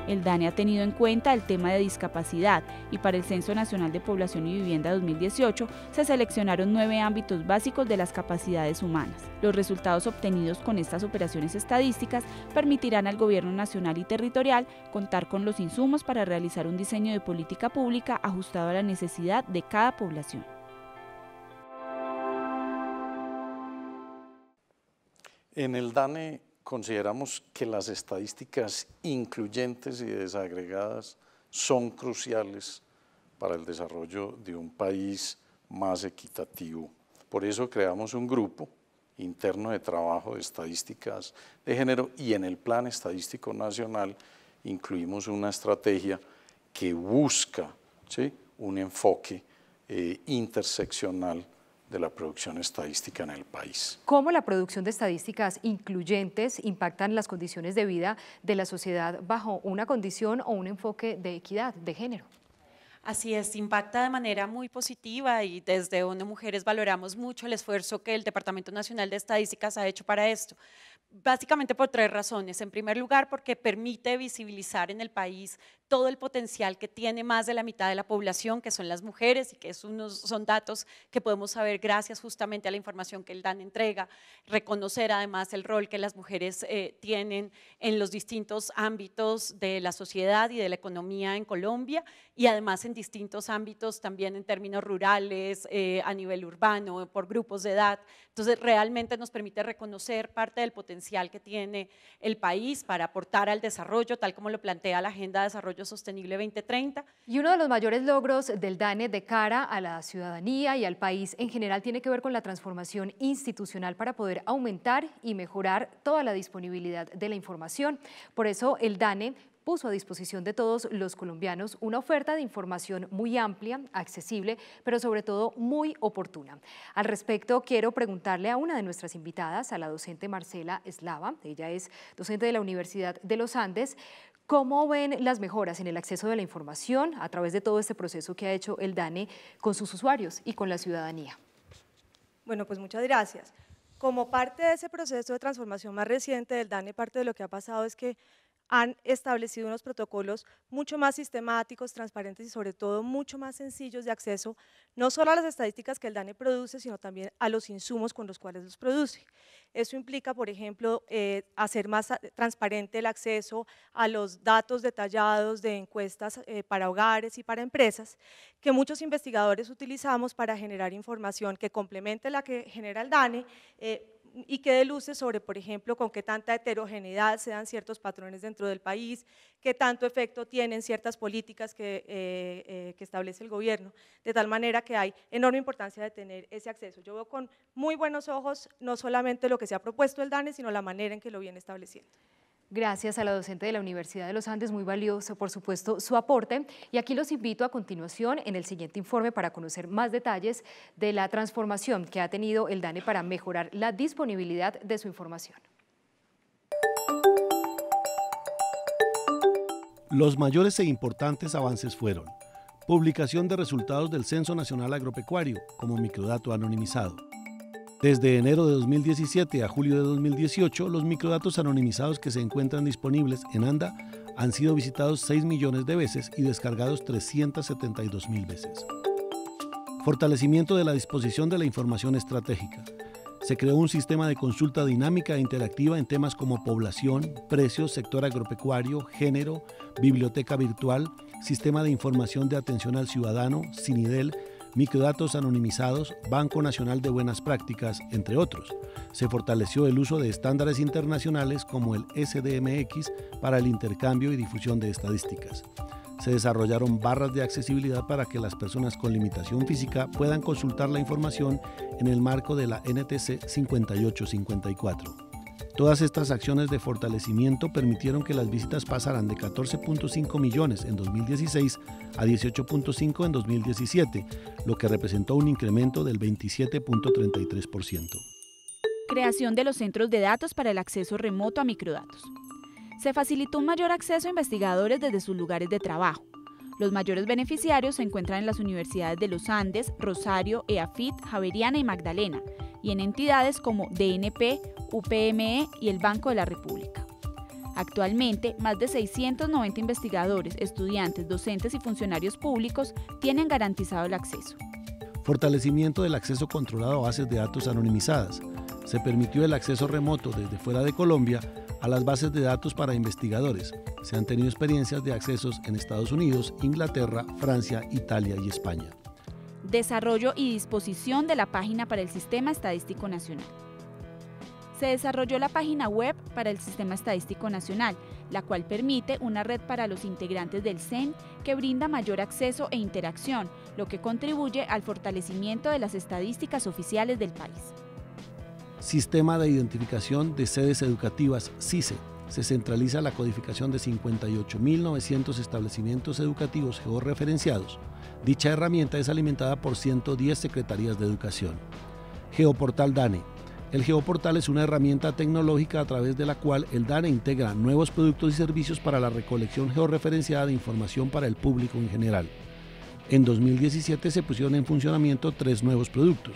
El DANE ha tenido en cuenta el tema de discapacidad y para el Censo Nacional de Población y Vivienda 2018 se seleccionaron 9 ámbitos básicos de las capacidades humanas. Los resultados obtenidos con estas operaciones estadísticas permitirán al Gobierno nacional y territorial contar con los insumos para realizar un diseño de política pública ajustado a la necesidad de cada población. En el DANE consideramos que las estadísticas incluyentes y desagregadas son cruciales para el desarrollo de un país más equitativo. Por eso creamos un grupo interno de trabajo de estadísticas de género y en el Plan Estadístico Nacional incluimos una estrategia que busca, ¿sí?, un enfoque interseccional de la producción estadística en el país. ¿Cómo la producción de estadísticas incluyentes impactan las condiciones de vida de la sociedad bajo una condición o un enfoque de equidad de género? Así es, impacta de manera muy positiva y desde ONU Mujeres valoramos mucho el esfuerzo que el Departamento Nacional de Estadísticas ha hecho para esto. Básicamente por 3 razones. En primer lugar, porque permite visibilizar en el país todo el potencial que tiene más de la mitad de la población, que son las mujeres, y que son datos que podemos saber gracias justamente a la información que el DANE entrega, reconocer además el rol que las mujeres tienen en los distintos ámbitos de la sociedad y de la economía en Colombia, y además en distintos ámbitos también en términos rurales, a nivel urbano, por grupos de edad. Entonces realmente nos permite reconocer parte del potencial que tiene el país para aportar al desarrollo, tal como lo plantea la Agenda de Desarrollo Sostenible 2030. Y uno de los mayores logros del DANE de cara a la ciudadanía y al país en general tiene que ver con la transformación institucional para poder aumentar y mejorar toda la disponibilidad de la información. Por eso el DANE puso a disposición de todos los colombianos una oferta de información muy amplia, accesible, pero sobre todo muy oportuna. Al respecto, quiero preguntarle a una de nuestras invitadas, a la docente Marcela Eslava, ella es docente de la Universidad de los Andes, ¿cómo ven las mejoras en el acceso de la información a través de todo este proceso que ha hecho el DANE con sus usuarios y con la ciudadanía? Bueno, pues muchas gracias. Como parte de ese proceso de transformación más reciente del DANE, parte de lo que ha pasado es que han establecido unos protocolos mucho más sistemáticos, transparentes y sobre todo mucho más sencillos de acceso, no solo a las estadísticas que el DANE produce, sino también a los insumos con los cuales los produce. Eso implica, por ejemplo, hacer más transparente el acceso a los datos detallados de encuestas para hogares y para empresas, que muchos investigadores utilizamos para generar información que complemente la que genera el DANE, y que dé luces sobre, por ejemplo, con qué tanta heterogeneidad se dan ciertos patrones dentro del país, qué tanto efecto tienen ciertas políticas que establece el gobierno, de tal manera que hay enorme importancia de tener ese acceso. Yo veo con muy buenos ojos no solamente lo que se ha propuesto el DANE, sino la manera en que lo viene estableciendo. Gracias a la docente de la Universidad de los Andes, muy valioso por supuesto su aporte, y aquí los invito a continuación en el siguiente informe para conocer más detalles de la transformación que ha tenido el DANE para mejorar la disponibilidad de su información. Los mayores e importantes avances fueron: publicación de resultados del Censo Nacional Agropecuario como microdato anonimizado. Desde enero de 2017 a julio de 2018, los microdatos anonimizados que se encuentran disponibles en ANDA Han sido visitados 6 millones de veces y descargados 372.000 veces. Fortalecimiento de la disposición de la información estratégica. Se creó un sistema de consulta dinámica e interactiva en temas como población, precios, sector agropecuario, género, biblioteca virtual, sistema de información de atención al ciudadano, CINIDEL, microdatos anonimizados, Banco Nacional de Buenas Prácticas, entre otros. Se fortaleció el uso de estándares internacionales como el SDMX para el intercambio y difusión de estadísticas. Se desarrollaron barras de accesibilidad para que las personas con limitación física puedan consultar la información en el marco de la NTC 5854. Todas estas acciones de fortalecimiento permitieron que las visitas pasaran de 14.5 millones en 2016 a 18.5 en 2017, lo que representó un incremento del 27.33%. Creación de los centros de datos para el acceso remoto a microdatos. Se facilitó un mayor acceso a investigadores desde sus lugares de trabajo. Los mayores beneficiarios se encuentran en las universidades de los Andes, Rosario, EAFIT, Javeriana y Magdalena, y en entidades como DNP, UPME y el Banco de la República. Actualmente, más de 690 investigadores, estudiantes, docentes y funcionarios públicos tienen garantizado el acceso. Fortalecimiento del acceso controlado a bases de datos anonimizadas. Se permitió el acceso remoto desde fuera de Colombia a las bases de datos para investigadores. Se han tenido experiencias de accesos en Estados Unidos, Inglaterra, Francia, Italia y España. Desarrollo y disposición de la página para el Sistema Estadístico Nacional. Se desarrolló la página web para el Sistema Estadístico Nacional, la cual permite una red para los integrantes del CEN que brinda mayor acceso e interacción, lo que contribuye al fortalecimiento de las estadísticas oficiales del país. Sistema de Identificación de Sedes Educativas, SISE. Se centraliza la codificación de 58.900 establecimientos educativos georreferenciados. Dicha herramienta es alimentada por 110 secretarías de educación. Geoportal DANE. El Geoportal es una herramienta tecnológica a través de la cual el DANE integra nuevos productos y servicios para la recolección georreferenciada de información para el público en general. En 2017 se pusieron en funcionamiento 3 nuevos productos.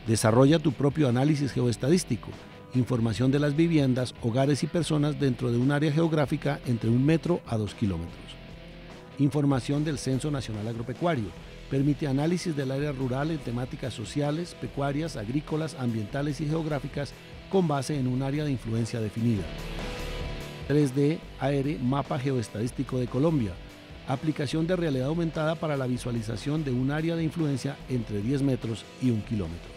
Desarrolla tu propio análisis geoestadístico, información de las viviendas, hogares y personas dentro de un área geográfica entre 1 metro a 2 kilómetros. Información del Censo Nacional Agropecuario. Permite análisis del área rural en temáticas sociales, pecuarias, agrícolas, ambientales y geográficas con base en un área de influencia definida. 3D AR Mapa Geoestadístico de Colombia. Aplicación de realidad aumentada para la visualización de un área de influencia entre 10 metros y 1 kilómetro.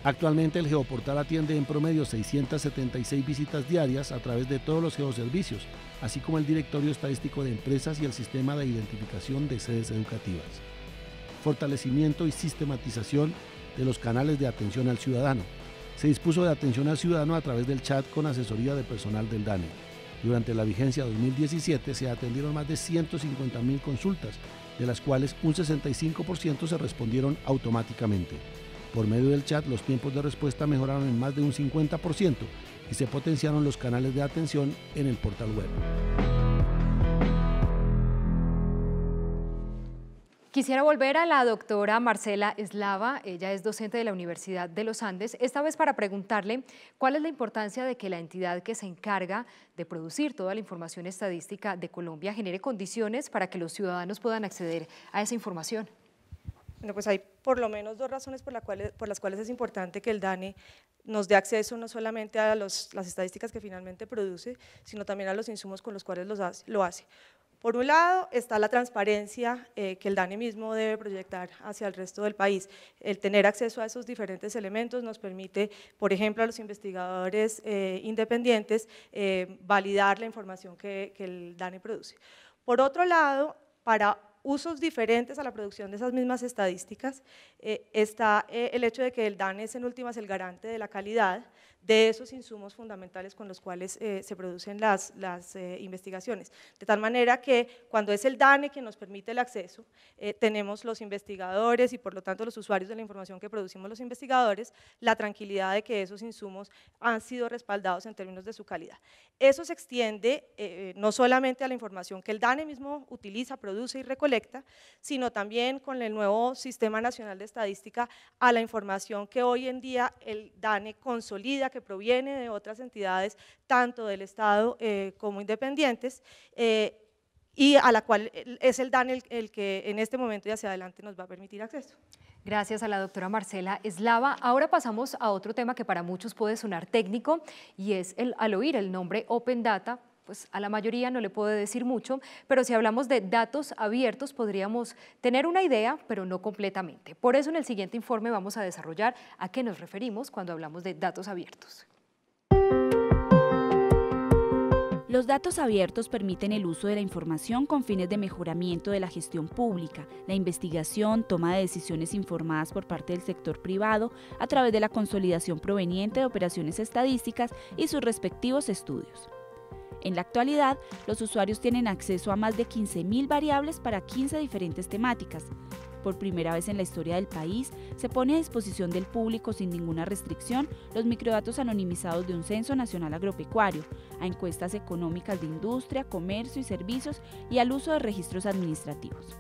Actualmente el Geoportal atiende en promedio 676 visitas diarias a través de todos los geoservicios, así como el Directorio Estadístico de Empresas y el Sistema de Identificación de Sedes Educativas. Fortalecimiento y sistematización de los canales de atención al ciudadano. Se dispuso de atención al ciudadano a través del chat con asesoría de personal del DANE. Durante la vigencia 2017 se atendieron más de 150.000 consultas, de las cuales un 65% se respondieron automáticamente. Por medio del chat, los tiempos de respuesta mejoraron en más de un 50% y se potenciaron los canales de atención en el portal web. Quisiera volver a la doctora Marcela Eslava, ella es docente de la Universidad de los Andes, esta vez para preguntarle cuál es la importancia de que la entidad que se encarga de producir toda la información estadística de Colombia genere condiciones para que los ciudadanos puedan acceder a esa información. Bueno, pues hay por lo menos 2 razones por las cuales es importante que el DANE nos dé acceso no solamente a las estadísticas que finalmente produce, sino también a los insumos con los cuales lo hace. Por un lado está la transparencia que el DANE mismo debe proyectar hacia el resto del país. El tener acceso a esos diferentes elementos nos permite, por ejemplo, a los investigadores independientes validar la información que el DANE produce. Por otro lado, para usos diferentes a la producción de esas mismas estadísticas, está el hecho de que el DANE es en últimas el garante de la calidad de esos insumos fundamentales con los cuales se producen las investigaciones. De tal manera que cuando es el DANE quien nos permite el acceso, tenemos los investigadores y por lo tanto los usuarios de la información que producimos los investigadores, la tranquilidad de que esos insumos han sido respaldados en términos de su calidad. Eso se extiende no solamente a la información que el DANE mismo utiliza, produce y recolecta, sino también con el nuevo Sistema Nacional de Estadística a la información que hoy en día el DANE consolida, que que proviene de otras entidades, tanto del Estado como independientes, y a la cual es el DANE el que en este momento y hacia adelante nos va a permitir acceso. Gracias a la doctora Marcela Eslava. Ahora pasamos a otro tema que para muchos puede sonar técnico y es al oír el nombre Open Data, pues a la mayoría no le puede decir mucho, pero si hablamos de datos abiertos podríamos tener una idea, pero no completamente. Por eso en el siguiente informe vamos a desarrollar a qué nos referimos cuando hablamos de datos abiertos. Los datos abiertos permiten el uso de la información con fines de mejoramiento de la gestión pública, la investigación, toma de decisiones informadas por parte del sector privado a través de la consolidación proveniente de operaciones estadísticas y sus respectivos estudios. En la actualidad, los usuarios tienen acceso a más de 15.000 variables para 15 diferentes temáticas. Por primera vez en la historia del país, se pone a disposición del público sin ninguna restricción los microdatos anonimizados de un censo nacional agropecuario, a encuestas económicas de industria, comercio y servicios y al uso de registros administrativos.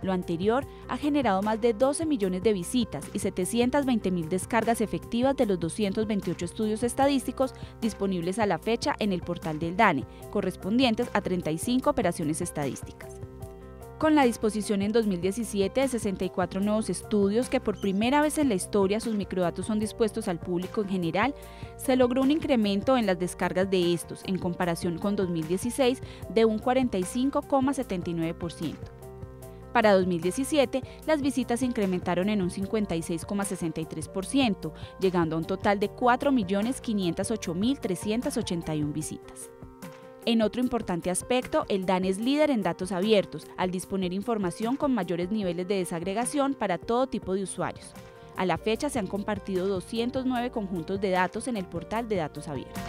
Lo anterior ha generado más de 12 millones de visitas y 720.000 descargas efectivas de los 228 estudios estadísticos disponibles a la fecha en el portal del DANE, correspondientes a 35 operaciones estadísticas. Con la disposición en 2017 de 64 nuevos estudios que por primera vez en la historia sus microdatos son dispuestos al público en general, se logró un incremento en las descargas de estos en comparación con 2016 de un 45,79%. Para 2017, las visitas se incrementaron en un 56,63%, llegando a un total de 4.508.381 visitas. En otro importante aspecto, el DANE es líder en datos abiertos, al disponer información con mayores niveles de desagregación para todo tipo de usuarios. A la fecha se han compartido 209 conjuntos de datos en el portal de datos abiertos.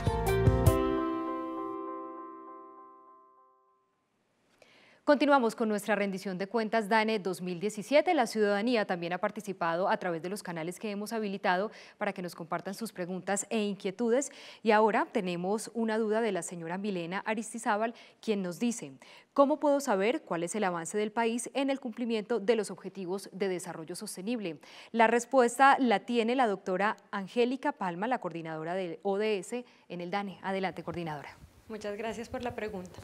Continuamos con nuestra rendición de cuentas DANE 2017. La ciudadanía también ha participado a través de los canales que hemos habilitado para que nos compartan sus preguntas e inquietudes. Y ahora tenemos una duda de la señora Milena Aristizábal, quien nos dice: ¿cómo puedo saber cuál es el avance del país en el cumplimiento de los objetivos de desarrollo sostenible? La respuesta la tiene la doctora Angélica Palma, la coordinadora del ODS en el DANE. Adelante, coordinadora. Muchas gracias por la pregunta.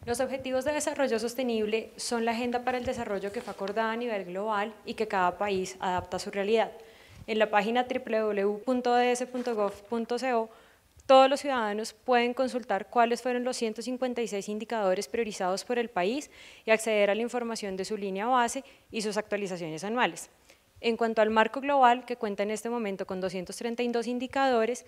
Los Objetivos de Desarrollo Sostenible son la agenda para el desarrollo que fue acordada a nivel global y que cada país adapta a su realidad. En la página www.ods.gov.co, todos los ciudadanos pueden consultar cuáles fueron los 156 indicadores priorizados por el país y acceder a la información de su línea base y sus actualizaciones anuales. En cuanto al marco global, que cuenta en este momento con 232 indicadores,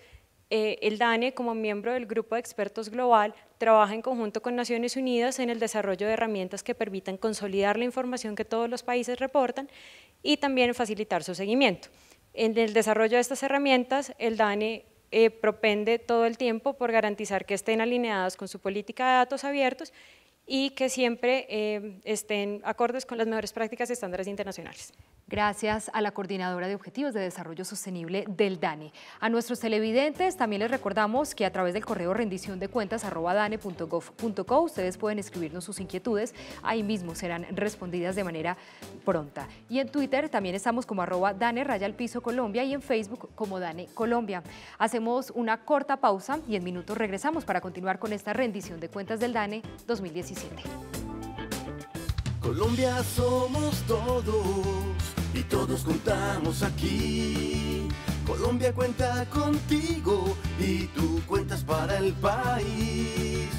el DANE, como miembro del Grupo de Expertos Global, trabaja en conjunto con Naciones Unidas en el desarrollo de herramientas que permitan consolidar la información que todos los países reportan y también facilitar su seguimiento. En el desarrollo de estas herramientas, el DANE propende todo el tiempo por garantizar que estén alineadas con su política de datos abiertos y que siempre estén acordes con las mejores prácticas y estándares internacionales. Gracias a la Coordinadora de Objetivos de Desarrollo Sostenible del DANE. A nuestros televidentes también les recordamos que a través del correo rendiciondecuentas@dane.gov.co ustedes pueden escribirnos sus inquietudes, ahí mismo serán respondidas de manera pronta. Y en Twitter también estamos como @DANE_Colombia y en Facebook como DANE Colombia. Hacemos una corta pausa y en minutos regresamos para continuar con esta rendición de cuentas del DANE 2017. Colombia somos todos y todos contamos aquí. Colombia cuenta contigo y tú cuentas para el país.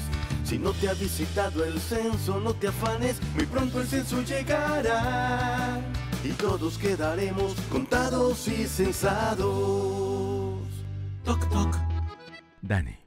Si no te ha visitado el censo, no te afanes, muy pronto el censo llegará y todos quedaremos contados y censados. Toc, toc. DANE.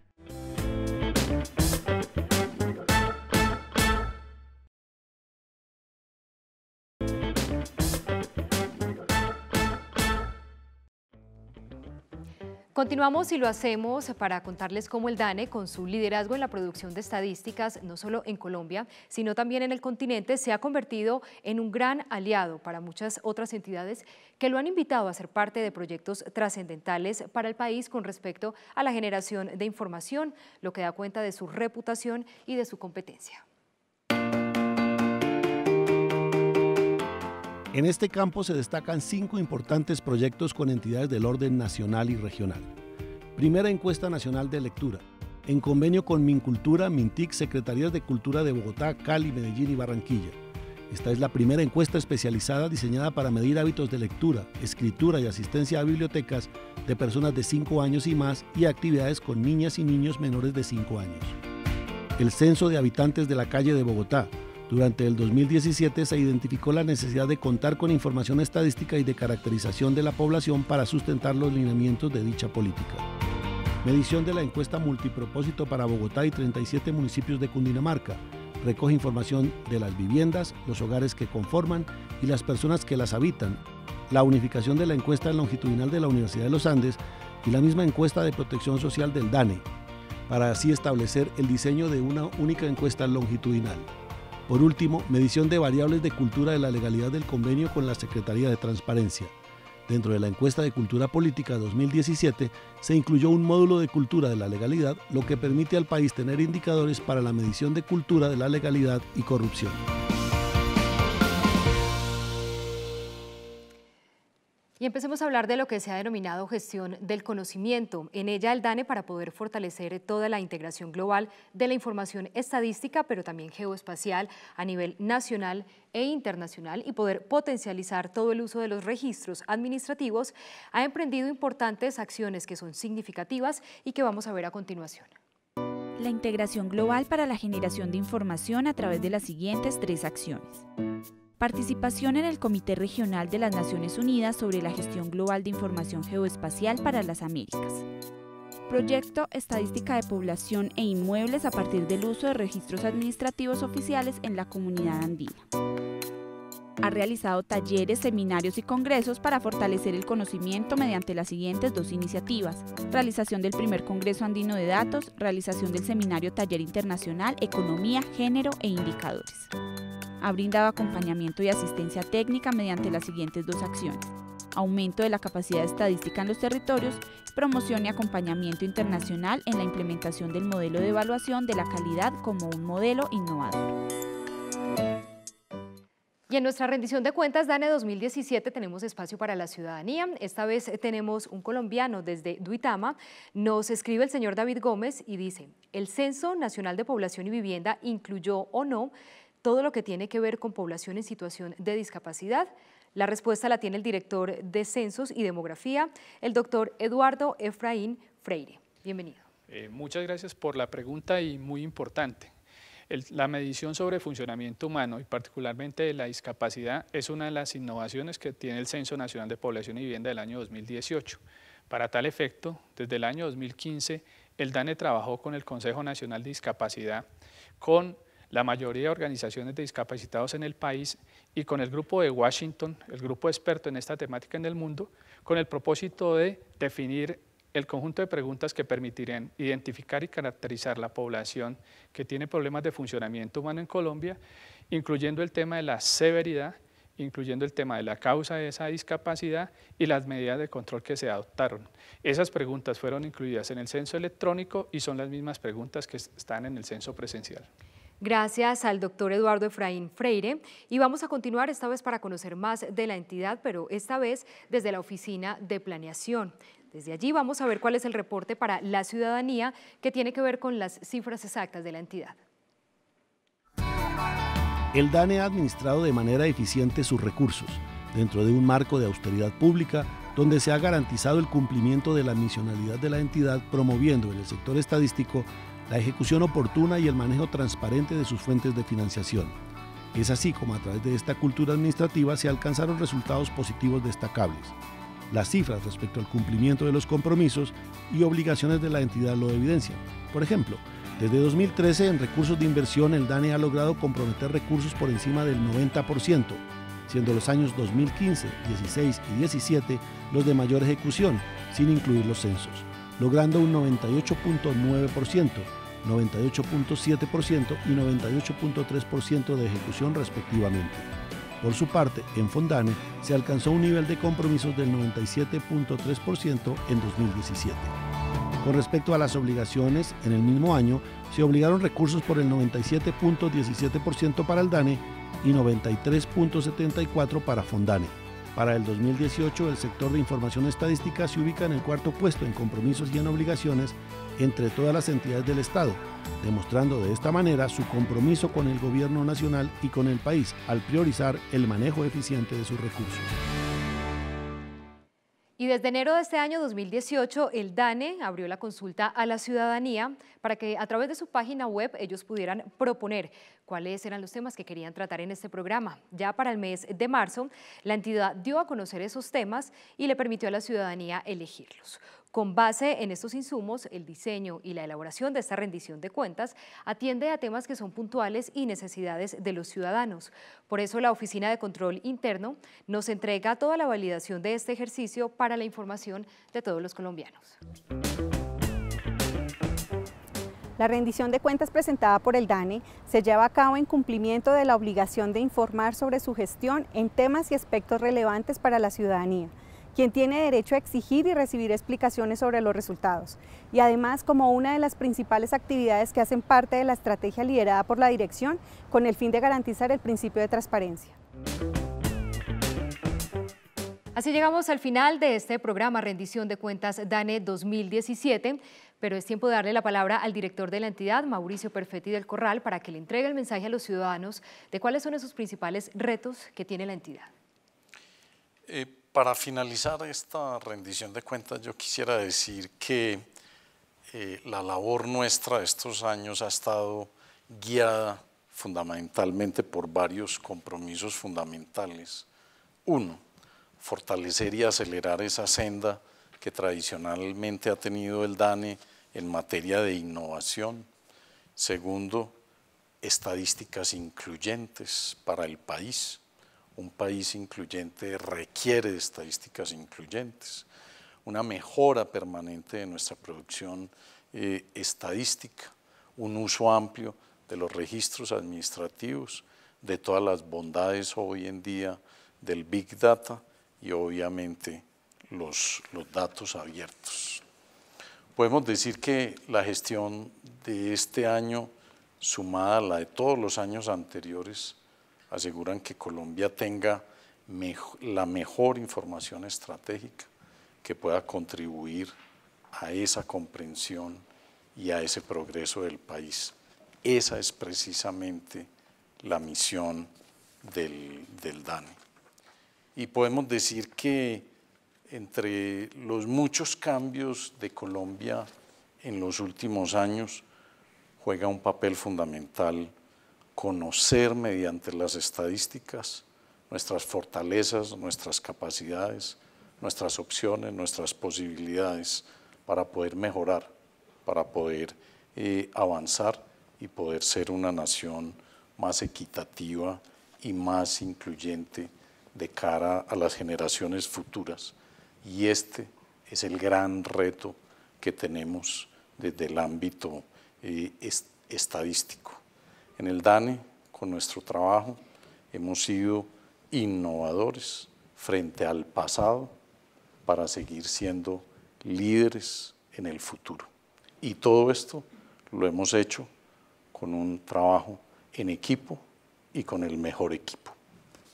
Continuamos y lo hacemos para contarles cómo el DANE, con su liderazgo en la producción de estadísticas, no solo en Colombia, sino también en el continente, se ha convertido en un gran aliado para muchas otras entidades que lo han invitado a ser parte de proyectos trascendentales para el país con respecto a la generación de información, lo que da cuenta de su reputación y de su competencia. En este campo se destacan 5 importantes proyectos con entidades del orden nacional y regional. Primera encuesta nacional de lectura, en convenio con Mincultura, Mintic, Secretarías de Cultura de Bogotá, Cali, Medellín y Barranquilla. Esta es la primera encuesta especializada diseñada para medir hábitos de lectura, escritura y asistencia a bibliotecas de personas de 5 años y más y actividades con niñas y niños menores de 5 años. El Censo de Habitantes de la Calle de Bogotá. Durante el 2017 se identificó la necesidad de contar con información estadística y de caracterización de la población para sustentar los lineamientos de dicha política. Medición de la encuesta multipropósito para Bogotá y 37 municipios de Cundinamarca. Recoge información de las viviendas, los hogares que conforman y las personas que las habitan. La unificación de la encuesta longitudinal de la Universidad de los Andes y la misma encuesta de protección social del DANE, para así establecer el diseño de una única encuesta longitudinal. Por último, medición de variables de cultura de la legalidad del convenio con la Secretaría de Transparencia. Dentro de la encuesta de Cultura Política 2017 se incluyó un módulo de cultura de la legalidad, lo que permite al país tener indicadores para la medición de cultura de la legalidad y corrupción. Y empecemos a hablar de lo que se ha denominado gestión del conocimiento. En ella el DANE, para poder fortalecer toda la integración global de la información estadística, pero también geoespacial a nivel nacional e internacional y poder potencializar todo el uso de los registros administrativos, ha emprendido importantes acciones que son significativas y que vamos a ver a continuación. La integración global para la generación de información a través de las siguientes 3 acciones. Participación en el Comité Regional de las Naciones Unidas sobre la Gestión Global de Información Geoespacial para las Américas. Proyecto Estadística de Población e Inmuebles a partir del uso de registros administrativos oficiales en la comunidad andina. Ha realizado talleres, seminarios y congresos para fortalecer el conocimiento mediante las siguientes 2 iniciativas: realización del primer Congreso Andino de Datos, realización del seminario Taller Internacional, Economía, Género e Indicadores. Ha brindado acompañamiento y asistencia técnica mediante las siguientes 2 acciones: aumento de la capacidad estadística en los territorios, promoción y acompañamiento internacional en la implementación del modelo de evaluación de la calidad como un modelo innovador. Y en nuestra rendición de cuentas DANE 2017 tenemos espacio para la ciudadanía. Esta vez tenemos un colombiano desde Duitama. Nos escribe el señor David Gómez y dice: ¿el Censo Nacional de Población y Vivienda incluyó o no todo lo que tiene que ver con población en situación de discapacidad? La respuesta la tiene el director de Censos y Demografía, el doctor Eduardo Efraín Freire. Bienvenido. Muchas gracias por la pregunta y muy importante. La medición sobre funcionamiento humano y particularmente de la discapacidad es una de las innovaciones que tiene el Censo Nacional de Población y Vivienda del año 2018. Para tal efecto, desde el año 2015, el DANE trabajó con el Consejo Nacional de Discapacidad, con la mayoría de organizaciones de discapacitados en el país y con el grupo de Washington, el grupo experto en esta temática en el mundo, con el propósito de definir el conjunto de preguntas que permitirían identificar y caracterizar la población que tiene problemas de funcionamiento humano en Colombia, incluyendo el tema de la severidad, incluyendo el tema de la causa de esa discapacidad y las medidas de control que se adoptaron. Esas preguntas fueron incluidas en el censo electrónico y son las mismas preguntas que están en el censo presencial. Gracias al doctor Eduardo Efraín Freire, y vamos a continuar esta vez para conocer más de la entidad, pero esta vez desde la Oficina de Planeación. Desde allí vamos a ver cuál es el reporte para la ciudadanía que tiene que ver con las cifras exactas de la entidad. El DANE ha administrado de manera eficiente sus recursos, dentro de un marco de austeridad pública, donde se ha garantizado el cumplimiento de la misionalidad de la entidad, promoviendo en el sector estadístico la ejecución oportuna y el manejo transparente de sus fuentes de financiación. Es así como a través de esta cultura administrativa se alcanzaron resultados positivos destacables. Las cifras respecto al cumplimiento de los compromisos y obligaciones de la entidad lo evidencian. Por ejemplo, desde 2013 en recursos de inversión el DANE ha logrado comprometer recursos por encima del 90%, siendo los años 2015, 16 y 17 los de mayor ejecución, sin incluir los censos, logrando un 98.9%, 98.7% y 98.3% de ejecución respectivamente. Por su parte, en Fondane se alcanzó un nivel de compromisos del 97.3% en 2017. Con respecto a las obligaciones, en el mismo año se obligaron recursos por el 97.17% para el DANE y 93.74% para Fondane. Para el 2018, el sector de información estadística se ubica en el cuarto puesto en compromisos y en obligaciones entre todas las entidades del Estado, demostrando de esta manera su compromiso con el gobierno nacional y con el país al priorizar el manejo eficiente de sus recursos. Y desde enero de este año 2018, el DANE abrió la consulta a la ciudadanía para que a través de su página web ellos pudieran proponer cuáles eran los temas que querían tratar en este programa. Ya para el mes de marzo, la entidad dio a conocer esos temas y le permitió a la ciudadanía elegirlos. Con base en estos insumos, el diseño y la elaboración de esta rendición de cuentas atiende a temas que son puntuales y necesidades de los ciudadanos. Por eso la Oficina de Control Interno nos entrega toda la validación de este ejercicio para la información de todos los colombianos. La rendición de cuentas presentada por el DANE se lleva a cabo en cumplimiento de la obligación de informar sobre su gestión en temas y aspectos relevantes para la ciudadanía, quien tiene derecho a exigir y recibir explicaciones sobre los resultados, y además como una de las principales actividades que hacen parte de la estrategia liderada por la dirección con el fin de garantizar el principio de transparencia. Así llegamos al final de este programa Rendición de Cuentas DANE 2017, pero es tiempo de darle la palabra al director de la entidad, Mauricio Perfetti del Corral, para que le entregue el mensaje a los ciudadanos de cuáles son esos principales retos que tiene la entidad. Para finalizar esta rendición de cuentas, yo quisiera decir que la labor nuestra de estos años ha estado guiada fundamentalmente por varios compromisos fundamentales. Uno, fortalecer y acelerar esa senda que tradicionalmente ha tenido el DANE en materia de innovación. Segundo, estadísticas incluyentes para el país. Un país incluyente requiere de estadísticas incluyentes. Una mejora permanente de nuestra producción estadística. Un uso amplio de los registros administrativos, de todas las bondades hoy en día del Big Data y obviamente los datos abiertos. Podemos decir que la gestión de este año, sumada a la de todos los años anteriores, aseguran que Colombia tenga la mejor información estratégica que pueda contribuir a esa comprensión y a ese progreso del país. Esa es precisamente la misión del DANE. Y podemos decir que entre los muchos cambios de Colombia en los últimos años, juega un papel fundamental conocer mediante las estadísticas nuestras fortalezas, nuestras capacidades, nuestras opciones, nuestras posibilidades para poder mejorar, para poder avanzar y poder ser una nación más equitativa y más incluyente de cara a las generaciones futuras. Y este es el gran reto que tenemos desde el ámbito estadístico. En el DANE, con nuestro trabajo, hemos sido innovadores frente al pasado para seguir siendo líderes en el futuro. Y todo esto lo hemos hecho con un trabajo en equipo y con el mejor equipo.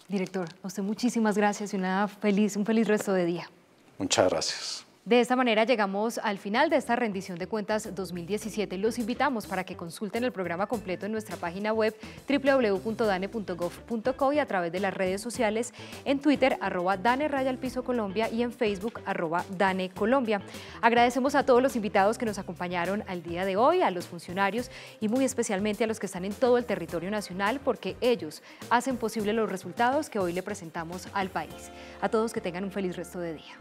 Director, a usted muchísimas gracias y un feliz resto de día. Muchas gracias. De esta manera llegamos al final de esta rendición de cuentas 2017. Los invitamos para que consulten el programa completo en nuestra página web www.dane.gov.co y a través de las redes sociales en Twitter @DANE_Colombia y en Facebook @DANEColombia. Agradecemos a todos los invitados que nos acompañaron al día de hoy, a los funcionarios y muy especialmente a los que están en todo el territorio nacional porque ellos hacen posible los resultados que hoy le presentamos al país. A todos que tengan un feliz resto de día.